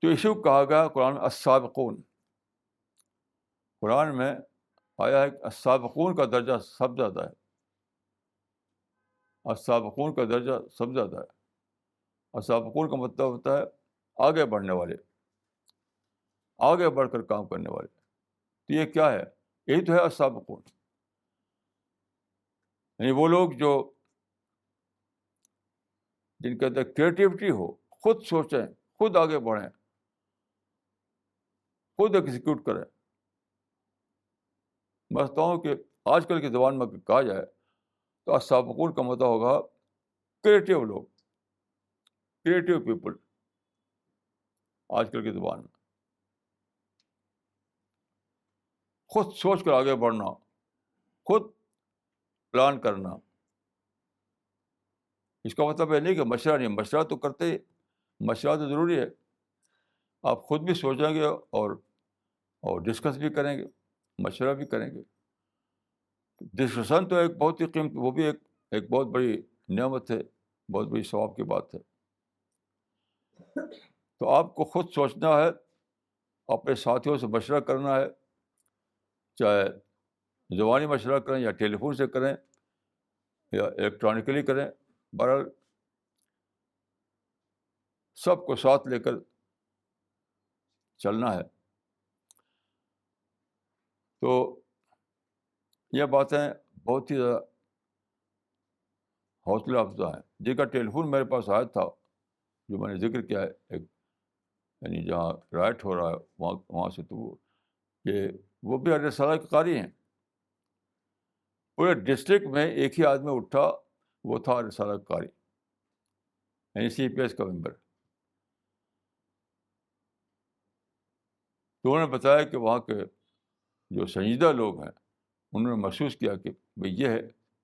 تو اسی کو کہا گیا قرآن میں السابقون. قرآن میں آیا ہے کہ السابقون کا درجہ سب زیادہ ہے. السابقون کا درجہ سب زیادہ ہے. السابقون کا مطلب ہوتا ہے آگے بڑھنے والے، آگے بڑھ کر کام کرنے والے. تو یہ کیا ہے؟ یہی تو ہے السابقون. یعنی وہ لوگ جو جن کے اندر کریٹیوٹی ہو، خود سوچیں، خود آگے بڑھیں، خود ایگزیکیوٹ کریں. میں سمجھتا ہوں کہ آج کل کی زبان میں کہا جائے تو السابقون کا مطلب ہوگا کریٹیو لوگ، کریٹیو پیپل. آج کل کی زبان میں خود سوچ کر آگے بڑھنا، خود پلان کرنا. اس کا مطلب یہ نہیں کہ مشورہ نہیں، مشورہ تو کرتے ہی، مشورہ تو ضروری ہے. آپ خود بھی سوچیں گے اور ڈسکس بھی کریں گے، مشورہ بھی کریں گے. ڈسکشن تو ایک بہت ہی قیمت، وہ بھی ایک بہت بڑی نعمت ہے، بہت بڑی ثواب کی بات ہے. تو آپ کو خود سوچنا ہے، اپنے ساتھیوں سے مشورہ کرنا ہے، چاہے زبانی مشورہ کریں یا ٹیلی فون سے کریں یا الیکٹرانکلی کریں. بہرحال سب کو ساتھ لے کر چلنا ہے. تو یہ باتیں بہت ہی زیادہ حوصلہ افزا ہیں. جن کا ٹیلی فون میرے پاس آیا تھا، جو میں نے ذکر کیا ہے، ایک یعنی جہاں رائٹ ہو رہا ہے وہاں سے، تو وہ بھی رسالہ کے قاری ہیں. پورے ڈسٹرکٹ میں ایک ہی آدمی اٹھا، وہ تھا رسالہ کا قاری، یعنی سی پی ایس کا ممبر. تو انہوں نے بتایا کہ وہاں کے جو سنجیدہ لوگ ہیں انہوں نے محسوس کیا کہ بھئی یہ ہے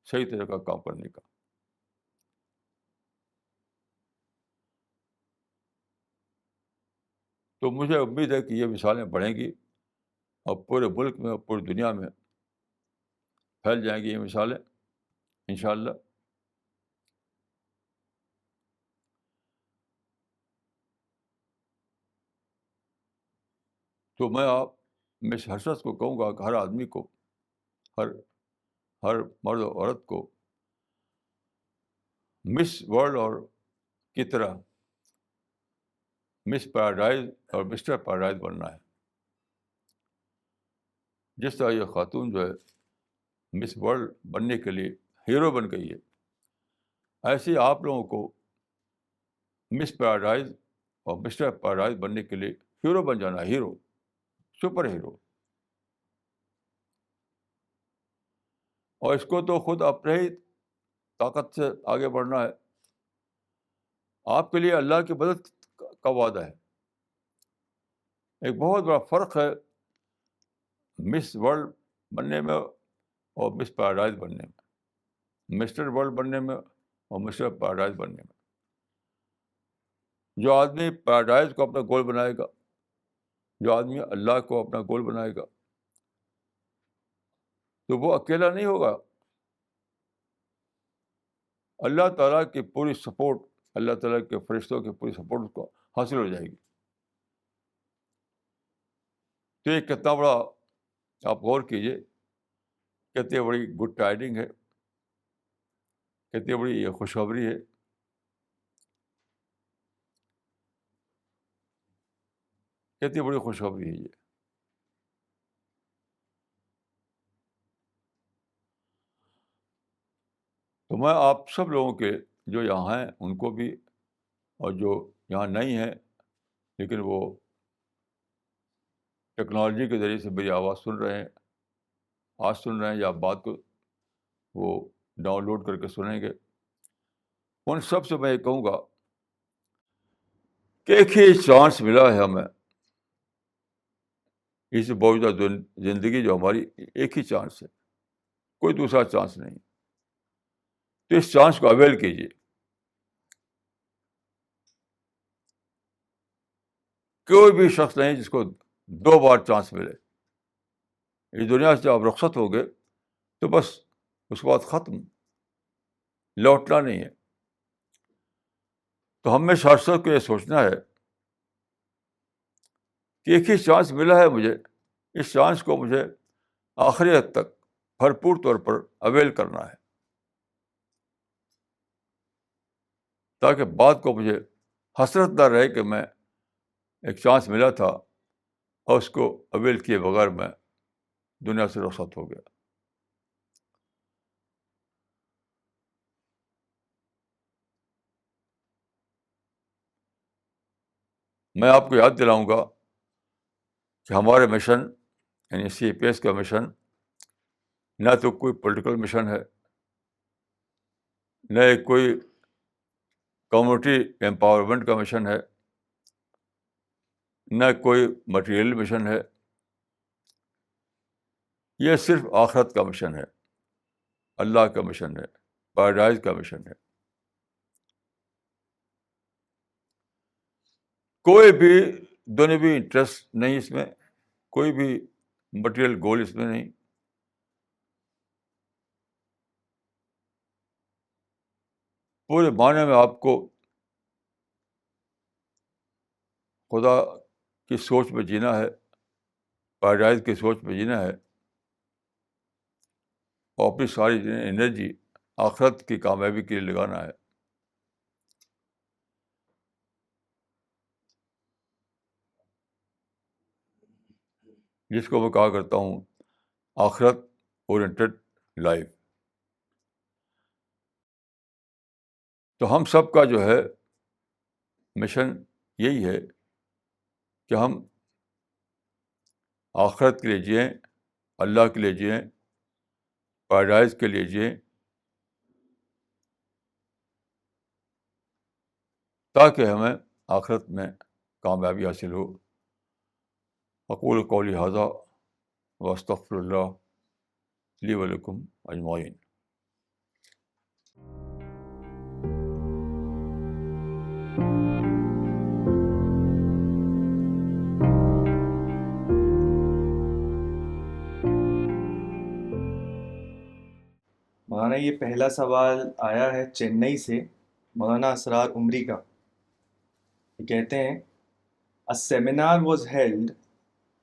صحیح طریقہ کام کرنے کا. تو مجھے امید ہے کہ یہ مثالیں بڑھیں گی اور پورے ملک میں اور پوری دنیا میں پھیل جائیں گی یہ مثالیں انشاءاللہ. تو میں ہر شخص کو کہوں گا کہ ہر آدمی کو، ہر ہر مرد و عورت کو مس ورلڈ اور کی طرح مس پیراڈائز اور مسٹر پیراڈائز بننا ہے. جس طرح یہ خاتون جو ہے مس ورلڈ بننے کے لیے ہیرو بن گئی ہے، ایسے ہی آپ لوگوں کو مس پیراڈائز اور مسٹر پیراڈائز بننے کے لیے ہیرو بن جانا ہے. Hero, super hero. اور اس کو تو خود اپنے ہی طاقت سے آگے بڑھنا ہے. آپ کے لیے اللہ کی مدد کا وعدہ ہے. ایک بہت بڑا فرق ہے مس ورلڈ بننے میں اور مس پیراڈائز بننے میں، مسٹر ورلڈ بننے میں اور مسٹر پیراڈائز بننے میں. جو آدمی پیراڈائز کو اپنا گول بنائے گا، جو آدمی اللہ کو اپنا گول بنائے گا، تو وہ اکیلا نہیں ہوگا. اللہ تعالیٰ کی پوری سپورٹ، اللہ تعالیٰ کے فرشتوں کی پوری سپورٹ اس کو حاصل ہو جائے گی. تو یہ کتنا بڑا، آپ غور کیجیے، کتنی بڑی گڈ ٹائڈنگ ہے، کتنی بڑی یہ خوشخبری ہے. کتنی بڑی خوشخبری ہے یہ. تو میں آپ سب لوگوں کے جو یہاں ہیں ان کو بھی، اور جو یہاں نہیں ہیں لیکن وہ ٹیکنالوجی کے ذریعے سے میری آواز سن رہے ہیں، آج سن رہے ہیں یا بات کو وہ ڈاؤن لوڈ کر کے سنیں گے، ان سب سے میں یہ کہوں گا کہ ایک ہی چانس ملا ہے ہمیں. اس موجودہ زندگی جو ہماری، ایک ہی چانس ہے، کوئی دوسرا چانس نہیں. تو اس چانس کو اویل کیجیے. کوئی بھی شخص نہیں جس کو 2 بار چانس ملے. اس دنیا سے جب آپ رخصت ہو گئے تو بس اس کے بعد ختم، لوٹنا نہیں ہے. تو ہمیں شخص کو یہ سوچنا ہے کہ ایک ہی چانس ملا ہے مجھے، اس چانس کو مجھے آخری حد تک بھرپور طور پر اویل کرنا ہے، تاکہ بعد کو مجھے حسرت نہ رہے کہ میں ایک چانس ملا تھا اور اس کو اویل کیے بغیر میں دنیا سے رخصت ہو گیا. میں آپ کو یاد دلاؤں گا کہ ہمارے مشن، یعنی CPS کا مشن، نہ تو کوئی پولیٹیکل مشن ہے، نہ کوئی کمیونٹی امپاورمنٹ کا مشن ہے، نہ کوئی مٹیریل مشن ہے. یہ صرف آخرت کا مشن ہے، اللہ کا مشن ہے، پیراڈائز کا مشن ہے. کوئی بھی دنیوی انٹرسٹ نہیں اس میں، کوئی بھی مٹیریل گول اس میں نہیں. پورے معنی میں آپ کو خدا کی سوچ میں جینا ہے، پیراڈائز کی سوچ میں جینا ہے، اور اپنی ساری انرجی آخرت کی کامیابی کے لیے لگانا ہے. جس کو میں کہا کرتا ہوں آخرت اورینٹڈ لائف. تو ہم سب کا جو ہے مشن یہی ہے کہ ہم آخرت کے لیے جئیں، اللہ کے لیے جئیں، پیراڈائز کے لیے جئیں، تاکہ ہمیں آخرت میں کامیابی حاصل ہو. اقول قولی ھذا واستغفر اللہ لی ولکم اجمعین. مولانا یہ پہلا سوال آیا ہے چنئی سے، مولانا اسرار عمری کا. یہ کہتے ہیں A seminar was held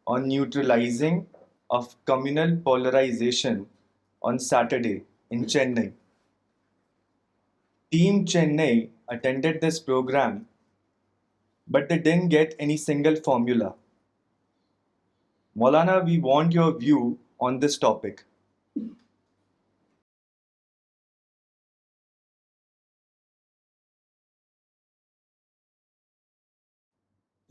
on neutralizing of communal polarization on Saturday in Chennai. Team Chennai attended this program but they didn't get any single formula. Maulana, we want your view on this topic.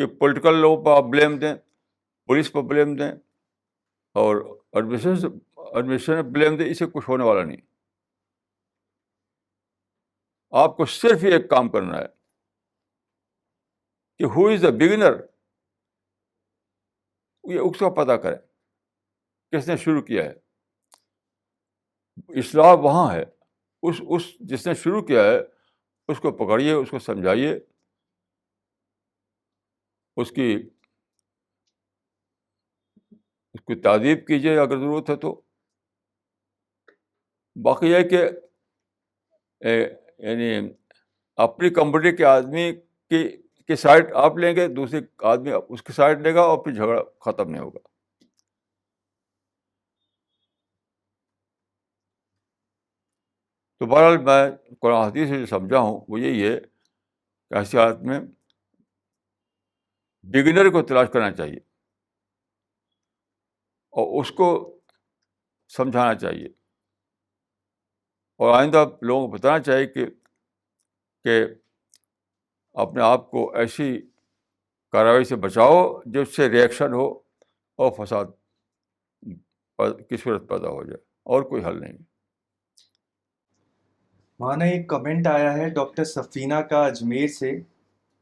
کہ political لوگوں پر آپ blame دیں, police پر blame دیں اور administration blame دیں, اس سے کچھ ہونے والا نہیں. آپ کو صرف ایک کام کرنا ہے کہ ہو از دا بگنر, یہ اس کا پتہ کریں کس نے شروع کیا ہے. اصلاح وہاں ہے, اس جس نے شروع کیا ہے اس کو پکڑیے, اس کو سمجھائیے, اس کی تعریف کیجیے اگر ضرورت ہے تو. باقی ہے کہ یعنی اپنی کمیونٹی کے آدمی کی سائڈ آپ لیں گے, دوسرے آدمی اس کی سائڈ لے گا اور پھر جھگڑا ختم نہیں ہوگا. تو بہرحال میں قرآن حدیث سے جو سمجھا ہوں وہ یہی ہے کہ ایسی حالت میں بگنر کو تلاش کرنا چاہیے اور اس کو سمجھانا چاہیے اور آئندہ لوگوں کو بتانا چاہیے کہ اپنے آپ کو ایسی کارروائی سے بچاؤ جس سے ریئیکشن ہو اور فساد کی صورت پیدا ہو جائے, اور کوئی حل نہیں. مولانا ایک کمنٹ آیا ہے ڈاکٹر سفینہ کا اجمیر سے.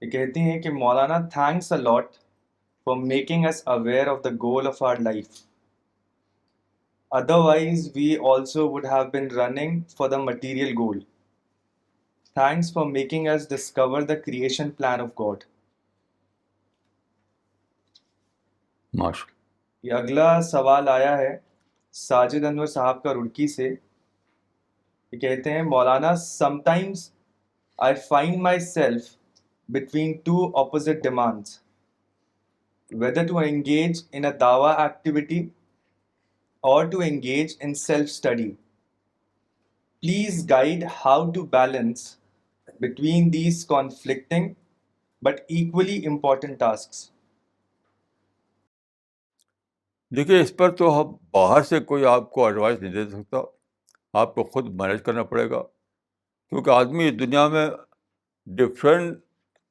یہ کہتی ہیں کہ مولانا thanks a lot for making us aware of the goal of our life. Otherwise, we also would have been running for the material goal. Thanks for making us discover the creation plan of God. ماشاء یہ اگلا سوال آیا ہے ساجد انور صاحب کا رڑکی سے. یہ کہتے ہیں مولانا sometimes I find myself between two opposite demands, whether to engage in a dawa activity or to engage in self-study. Please guide how to balance between these conflicting but equally important tasks. دیکھیے, اس پر تو ہم باہر سے کوئی آپ کو advice نہیں دے سکتا, آپ کو خود مینیج کرنا پڑے گا, کیونکہ آدمی دنیا میں ڈفرینٹ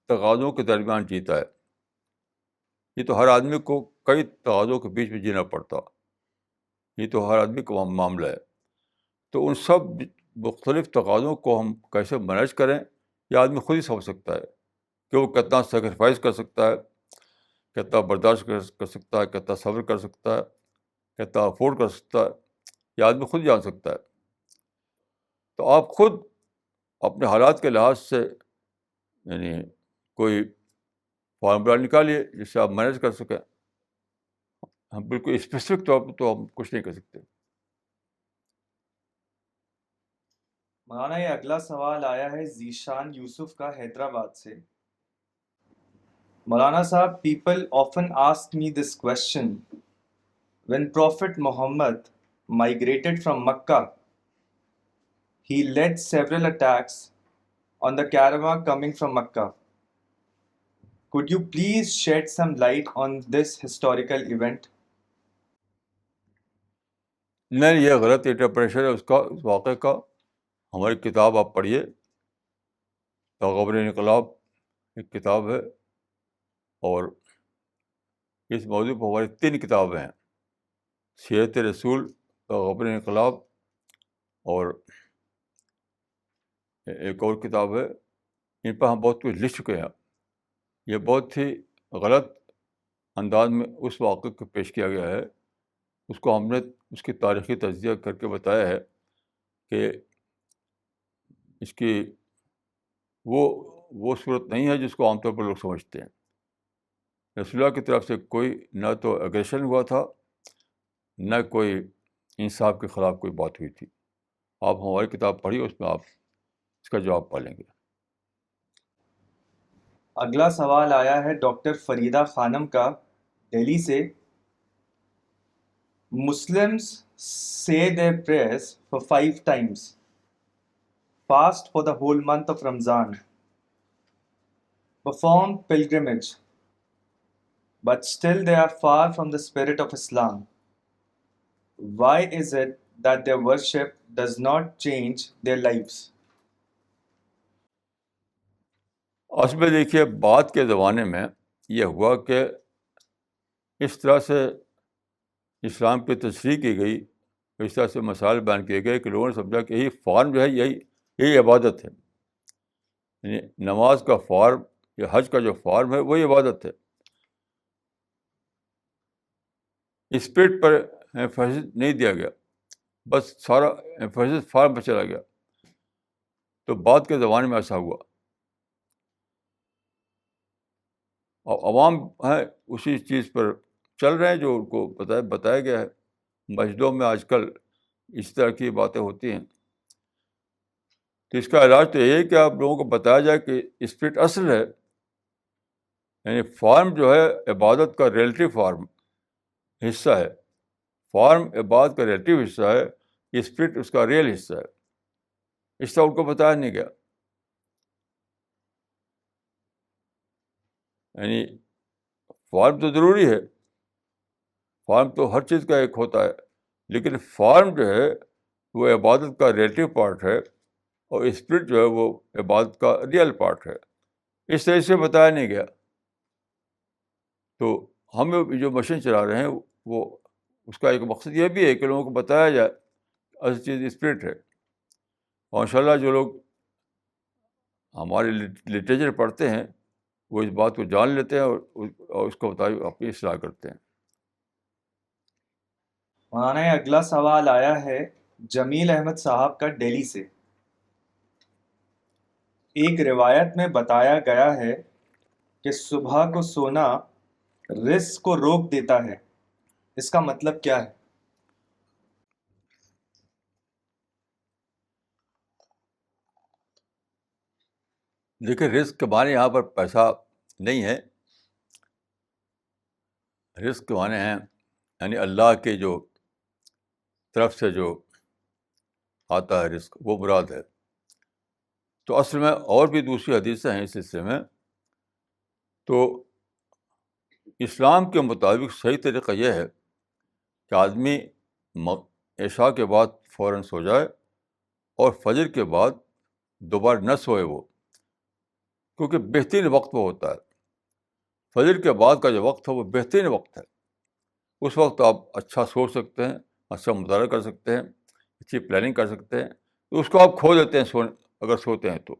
تقاضوں کے درمیان جیتا ہے. یہ تو ہر آدمی کو کئی تقاضوں کے بیچ میں جینا پڑتا, یہ تو ہر آدمی کا معاملہ ہے. تو ان سب مختلف تقاضوں کو ہم کیسے مینیج کریں یہ آدمی خود ہی سمجھ سکتا ہے کہ وہ کتنا سیکریفائس کر سکتا ہے, کتنا برداشت کر سکتا ہے, کتنا صبر کر سکتا ہے, کتنا افورڈ کر سکتا ہے, یہ آدمی خود جان سکتا ہے. تو آپ خود اپنے حالات کے لحاظ سے یعنی کوئی فارمولا نکالیے جس سے آپ مینیج کر سکیں. ہم بالکل اسپیسیفک طور پر تو ہم کچھ نہیں کر سکتے. مولانا یہ اگلا سوال آیا ہے ذیشان یوسف کا حیدرآباد سے. مولانا صاحب, people often ask me this question. When Prophet Muhammad migrated from Makkah, he led several attacks on the caravan coming from Makkah. Could you please shed some light on this historical event? نہیں, یہ غلط interpretation ہے اس واقعے کا. ہماری کتاب آپ پڑھیے, تغابن انقلاب ایک کتاب ہے, اور اس موضوع پر ہماری 3 کتابیں ہیں, سیرت رسول, تغابن انقلاب اور ایک اور کتاب ہے. ان پر ہم بہت کچھ لکھ چکے ہیں. یہ بہت ہی غلط انداز میں اس واقعے کو پیش کیا گیا ہے. اس کو ہم نے اس کی تاریخی تجزیہ کر کے بتایا ہے کہ اس کی وہ صورت نہیں ہے جس کو عام طور پر لوگ سمجھتے ہیں. رسول اللہ کی طرف سے کوئی نہ تو اگریشن ہوا تھا, نہ کوئی انصاف کے خلاف کوئی بات ہوئی تھی. آپ ہماری کتاب پڑھیے, اس میں آپ اس کا جواب پا لیں گے. اگلا سوال آیا ہے ڈاکٹر فریدہ خانم کا دہلی سے. Muslims say their prayers for 5 times, fast for the whole month of Ramzan, perform pilgrimage, but still they are far from the spirit of Islam. Why is it that their worship does not change their lives? اصل میں دیکھیے, بعد کے زمانے میں یہ ہوا کہ اس طرح سے اسلام کی تشریح کی گئی، اس طرح سے مسائل بیان کیے گئے کہ لوگوں نے سمجھا کہ یہی فارم جو ہے، یہی عبادت ہے. یعنی نماز کا فارم یا حج کا جو فارم ہے وہی عبادت ہے. اسپرٹ پر ایمفیسس نہیں دیا گیا، بس سارا ایمفیسس فارم پہ چلا گیا. تو بعد کے زمانے میں ایسا ہوا، اور عوام ہیں اسی چیز پر چل رہے ہیں جو ان کو بتایا گیا ہے. مسجدوں میں آج کل اس طرح کی باتیں ہوتی ہیں. تو اس کا علاج تو یہ ہے کہ آپ لوگوں کو بتایا جائے کہ اسپرٹ اصل ہے. یعنی فارم جو ہے عبادت کا ریلیٹو فارم حصہ ہے، فارم عبادت کا ریلیٹو حصہ ہے، اسپرٹ اس کا ریئل حصہ ہے. اس طرح ان کو بتایا نہیں گیا. یعنی فارم تو ضروری ہے، فارم تو ہر چیز کا ایک ہوتا ہے، لیکن فارم جو ہے وہ عبادت کا ریلیٹو پارٹ ہے، اور اسپرٹ جو ہے وہ عبادت کا ریئل پارٹ ہے. اس طرح سے بتایا نہیں گیا. تو ہم جو مشین چلا رہے ہیں وہ اس کا ایک مقصد یہ بھی ہے کہ لوگوں کو بتایا جائے اصل چیز اسپرٹ ہے. اور ان شاء اللہ جو لوگ ہمارے لٹریچر پڑھتے ہیں وہ اس بات کو جان لیتے ہیں اور اس کے مطابق اپنی اصلاح کرتے ہیں. مولانا یہ اگلا سوال آیا ہے جمیل احمد صاحب کا دہلی سے. ایک روایت میں بتایا گیا ہے کہ صبح کو سونا رزق کو روک دیتا ہے، اس کا مطلب کیا ہے؟ دیکھیں، رزق کے معنی یہاں پر پیسہ نہیں ہے. رزق کے معنی ہیں یعنی اللہ کے جو طرف سے جو آتا ہے رزق، وہ مراد ہے. تو اصل میں اور بھی دوسری حدیثیں ہیں اس سلسلے میں. تو اسلام کے مطابق صحیح طریقہ یہ ہے کہ آدمی عشاء کے بعد فوراً سو جائے اور فجر کے بعد دوبارہ نہ سوئے وہ، کیونکہ بہترین وقت وہ ہوتا ہے. فجر کے بعد کا جو وقت ہے وہ بہترین وقت ہے. اس وقت آپ اچھا سوچ سکتے ہیں، اچھا مطالعہ کر سکتے ہیں، اچھی پلاننگ کر سکتے ہیں. تو اس کو آپ کھو دیتے ہیں اگر سوتے ہیں تو.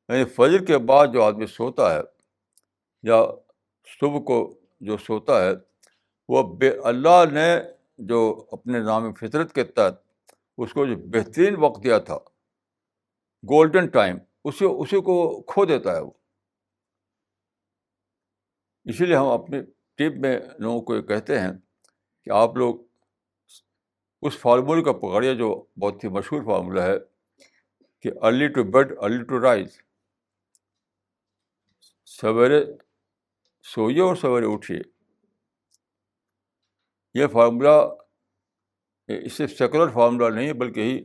یعنی فجر کے بعد جو آدمی سوتا ہے یا صبح کو جو سوتا ہے، وہ اللہ نے جو اپنے نام فطرت کے تحت اس کو جو بہترین وقت دیا تھا، گولڈن ٹائم، اسی کو کھو دیتا ہے وہ. اسی لیے ہم اپنی ٹیم میں لوگوں کو یہ کہتے ہیں کہ آپ لوگ اس فارمولے کا پکڑیے جو بہت ہی مشہور فارمولہ ہے کہ early to bed early to rise. سویرے سوئیے اور سویرے اٹھیے. یہ فارمولہ صرف سیکولر فارمولہ نہیں ہے بلکہ ہی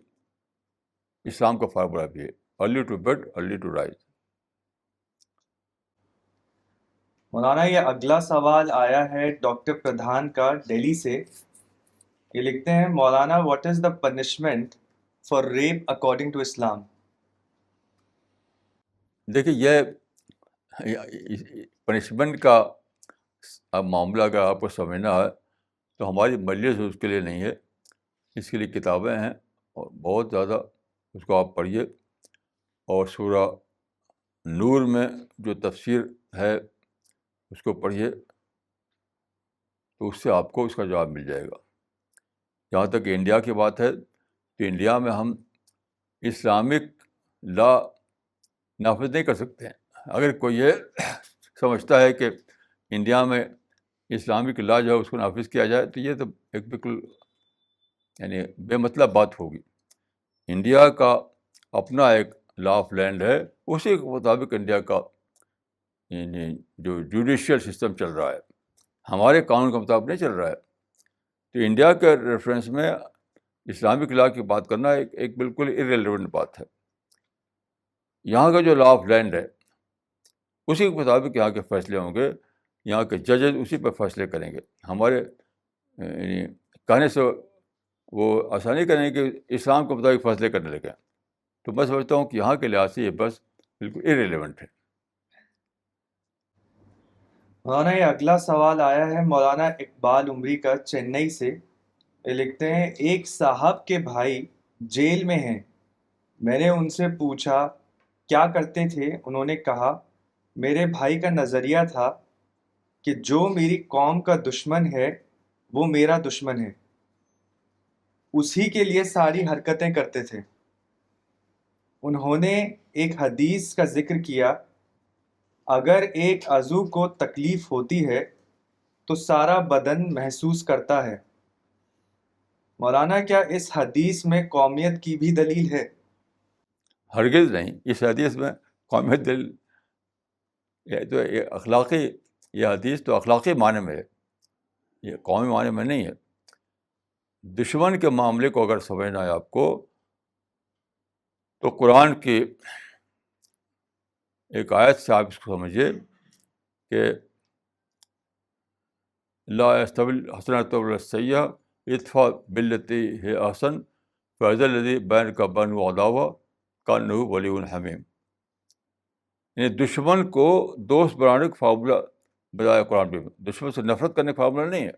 اسلام کا فارمولہ بھی ہے، early to bed early to rise. مولانا یہ اگلا سوال آیا ہے ڈاکٹر پردھان کا دہلی سے. یہ لکھتے ہیں مولانا what is the punishment for rape according to Islam? دیکھیے، یہ پنشمنٹ کا معاملہ اگر آپ کو سمجھنا ہے تو ہماری مجلس اس کے لیے نہیں ہے. اس کے لیے کتابیں ہیں اور بہت زیادہ، اس کو آپ پڑھیے. اور سورہ نور میں جو تفسیر ہے اس کو پڑھیے، تو اس سے آپ کو اس کا جواب مل جائے گا. جہاں تک انڈیا کی بات ہے تو انڈیا میں ہم اسلامک لا نافذ نہیں کر سکتے ہیں. اگر کوئی یہ سمجھتا ہے کہ انڈیا میں اسلامک لا جو ہے اس کو نافذ کیا جائے تو یہ تو ایک بالکل یعنی بے مطلب بات ہوگی. انڈیا کا اپنا ایک لا آف لینڈ ہے، اسی کے مطابق انڈیا کا یعنی جو جوڈیشیل سسٹم چل رہا ہے، ہمارے قانون کے مطابق نہیں چل رہا ہے. تو انڈیا کے ریفرنس میں اسلامک لا کی بات کرنا ایک بالکل ارریلیونٹ بات ہے. یہاں کا جو لا آف لینڈ ہے اسی کے مطابق یہاں کے فیصلے ہوں گے، یہاں کے ججز اسی پر فیصلے کریں گے. ہمارے یعنی کہنے سے وہ آسانی کریں گے کہ اسلام کے مطابق فیصلے کرنے لگیں. تو میں سمجھتا ہوں کہ یہاں کے لحاظ سے یہ بس بالکل ارریلیونٹ ہے. مولانا یہ اگلا سوال آیا ہے مولانا اقبال عمری کا چنئی سے. یہ لکھتے ہیں ایک صاحب کے بھائی جیل میں ہیں. میں نے ان سے پوچھا کیا کرتے تھے. انہوں نے کہا میرے بھائی کا نظریہ تھا کہ جو میری قوم کا دشمن ہے وہ میرا دشمن ہے. اسی کے لیے ساری حرکتیں کرتے تھے. انہوں نے ایک حدیث کا ذکر کیا اگر ایک عضو کو تکلیف ہوتی ہے تو سارا بدن محسوس کرتا ہے. مولانا کیا اس حدیث میں قومیت کی بھی دلیل ہے؟ ہرگز نہیں. اس حدیث میں قومیت دل، یہ اخلاقی، یہ حدیث تو اخلاقی معنی میں ہے، یہ قومی معنی میں نہیں ہے. دشمن کے معاملے کو اگر سمجھنا ہے آپ کو تو قرآن کی ایک آیت سے آپ اس کو سمجھیے کہ لا یستوی الحسنۃ والسیئۃ ادفع بالتی ہی احسن فاذا الذی بینک وبینہ عداوۃ کأنہ ولی حمیم. یعنی دشمن کو دوست بنانے کا فارمولہ بتایا قرآن میں. دشمن سے نفرت کرنے کا فارمولہ نہیں ہے.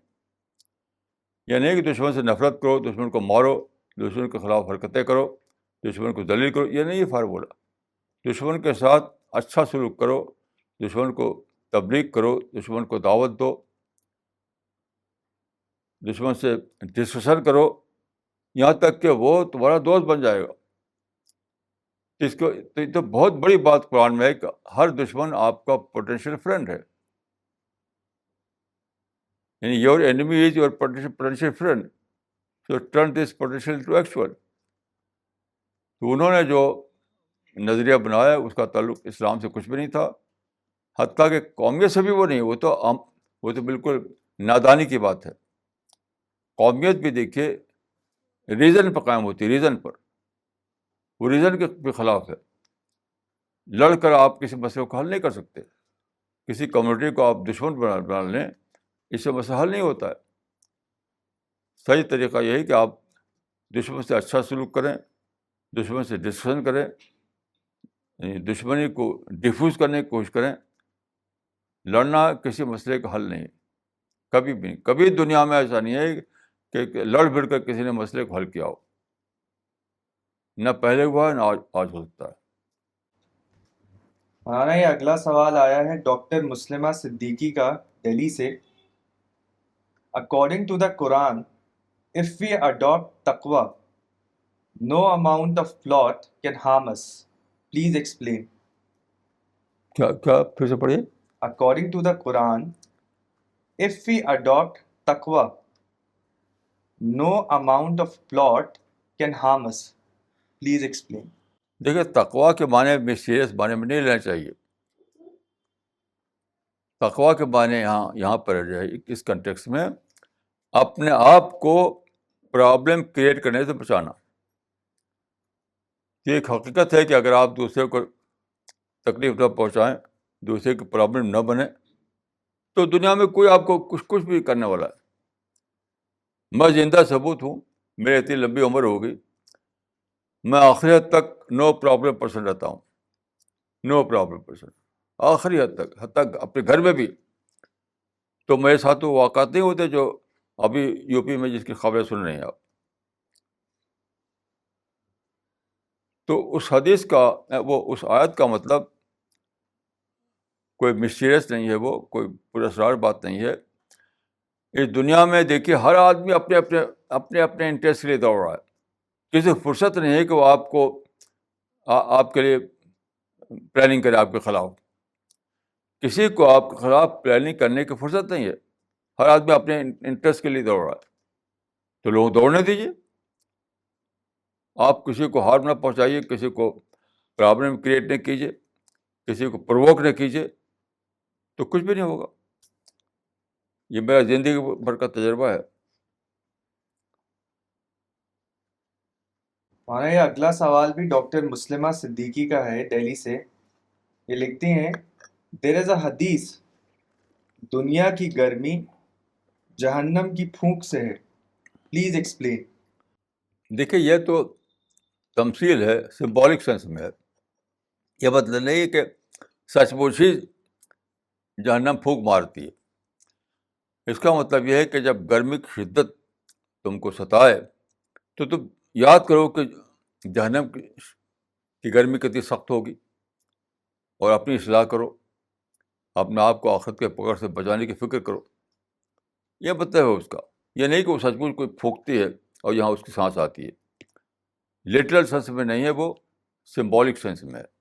یہ نہیں کہ دشمن سے نفرت کرو، دشمن کو مارو، دشمن کے خلاف حرکتیں کرو، دشمن کو ذلیل کرو. یہ نہیں ہے فارمولہ. دشمن کے ساتھ اچھا سلوک کرو، دشمن کو تبلیغ کرو، دشمن کو دعوت دو، دشمن سے ڈسکشن کرو، یہاں تک کہ وہ تمہارا دوست بن جائے گا. اس کو تو یہ تو بہت بڑی بات قرآن میں ہے کہ ہر دشمن آپ کا پوٹینشیل فرینڈ ہے. یعنی your enemy is your potential friend, so turn this potential to actual. تو انہوں نے جو نظریہ بنایا اس کا تعلق اسلام سے کچھ بھی نہیں تھا، حتیٰ کہ قومیت سے بھی وہ نہیں. وہ تو بالکل نادانی کی بات ہے. قومیت بھی دیکھیے ریزن پر قائم ہوتی ہے، ریزن پر. وہ ریزن کے خلاف ہے. لڑ کر آپ کسی مسئلے کو حل نہیں کر سکتے. کسی کمیونٹی کو آپ دشمن بنا لیں، اس سے مسئلہ حل نہیں ہوتا ہے. صحیح طریقہ یہی کہ آپ دشمن سے اچھا سلوک کریں، دشمن سے ڈسکشن کریں، یعنی دشمنی کو ڈیفیوز کرنے کی کوشش کریں. لڑنا کسی مسئلے کا حل نہیں، کبھی بھی نہیں. کبھی دنیا میں ایسا نہیں ہے کہ لڑ بھڑ کر کسی نے مسئلے کو حل کیا ہو. نہ پہلے ہوا ہے، نہ آج ہو سکتا ہے. مولانا یہ اگلا سوال آیا ہے ڈاکٹر مسلمہ صدیقی کا دہلی سے. According to the Quran, if we adopt taqwa, no amount of plot can harm us. Please explain. کیا پھر سے پڑھیے. According to the Quran, if we adopt taqwa, no amount of plot can harm us. Please explain. دیکھیے تقویٰ کے معنی میں serious معنی میں نہیں لینا چاہیے. تقویٰ کے معنی یہاں پر جو ہے اس کنٹیکس میں اپنے آپ کو پرابلم کریٹ کرنے سے بچانا. یہ ایک حقیقت ہے کہ اگر آپ دوسرے کو تکلیف نہ پہنچائیں، دوسرے کی پرابلم نہ بنے، تو دنیا میں کوئی آپ کو کچھ بھی کرنے والا ہے. میں زندہ ثبوت ہوں، میری اتنی لمبی عمر ہوگی، میں آخری حد تک نو پرابلم پرسن رہتا ہوں. نو پرابلم پرسن آخری حد تک، حتیٰ اپنے گھر میں بھی. تو میرے ساتھ وہ واقعات نہیں ہوتے جو ابھی یو پی میں جس کی خبریں سن رہے ہیں آپ. تو اس حدیث کا اس آیت کا مطلب کوئی مسٹیریس نہیں ہے، وہ کوئی پراسرار بات نہیں ہے. اس دنیا میں دیکھیے ہر آدمی اپنے انٹرسٹ کے لیے دوڑ رہا ہے. کسی فرصت نہیں ہے کہ وہ آپ کے لیے پلاننگ کرے آپ کے خلاف. کسی کو آپ کے خلاف پلاننگ کرنے کی فرصت نہیں ہے. ہر آدمی اپنے انٹرسٹ کے لیے دوڑ رہا ہے. تو لوگ دوڑنے دیجیے. آپ کسی کو ہارم نہ پہنچائیے، کسی کو پرابلم کریٹ نہ کیجیے، کسی کو پرووک نہ کیجیے، تو کچھ بھی نہیں ہوگا. یہ میرا زندگی بھر کا تجربہ ہے. ہمارا یہ اگلا سوال بھی ڈاکٹر مسلمہ صدیقی کا ہے دہلی سے. یہ لکھتی ہیں دیر از اے حدیث دنیا کی گرمی جہنم کی پھونک سے ہے. Please explain. دیکھیے یہ تو تمثیل ہے، سمبولک سینس میں ہے. یہ مطلب نہیں کہ سچ مچ ہی جہنم پھونک مارتی ہے۔ اس کا مطلب یہ ہے کہ جب گرمی کی شدت تم کو ستائے تو تم یاد کرو کہ جہنم کی گرمی کتنی سخت ہوگی، اور اپنی اصلاح کرو، اپنے آپ کو آخرت کے پکڑ سے بچانے کی فکر کرو۔ یہ مطلب ہے اس کا، یہ نہیں کہ وہ سچ مچ کوئی پھونکتی ہے اور یہاں اس کی سانس آتی ہے۔ لٹرل سینس میں نہیں ہے، وہ سمبولک سینس میں ہے۔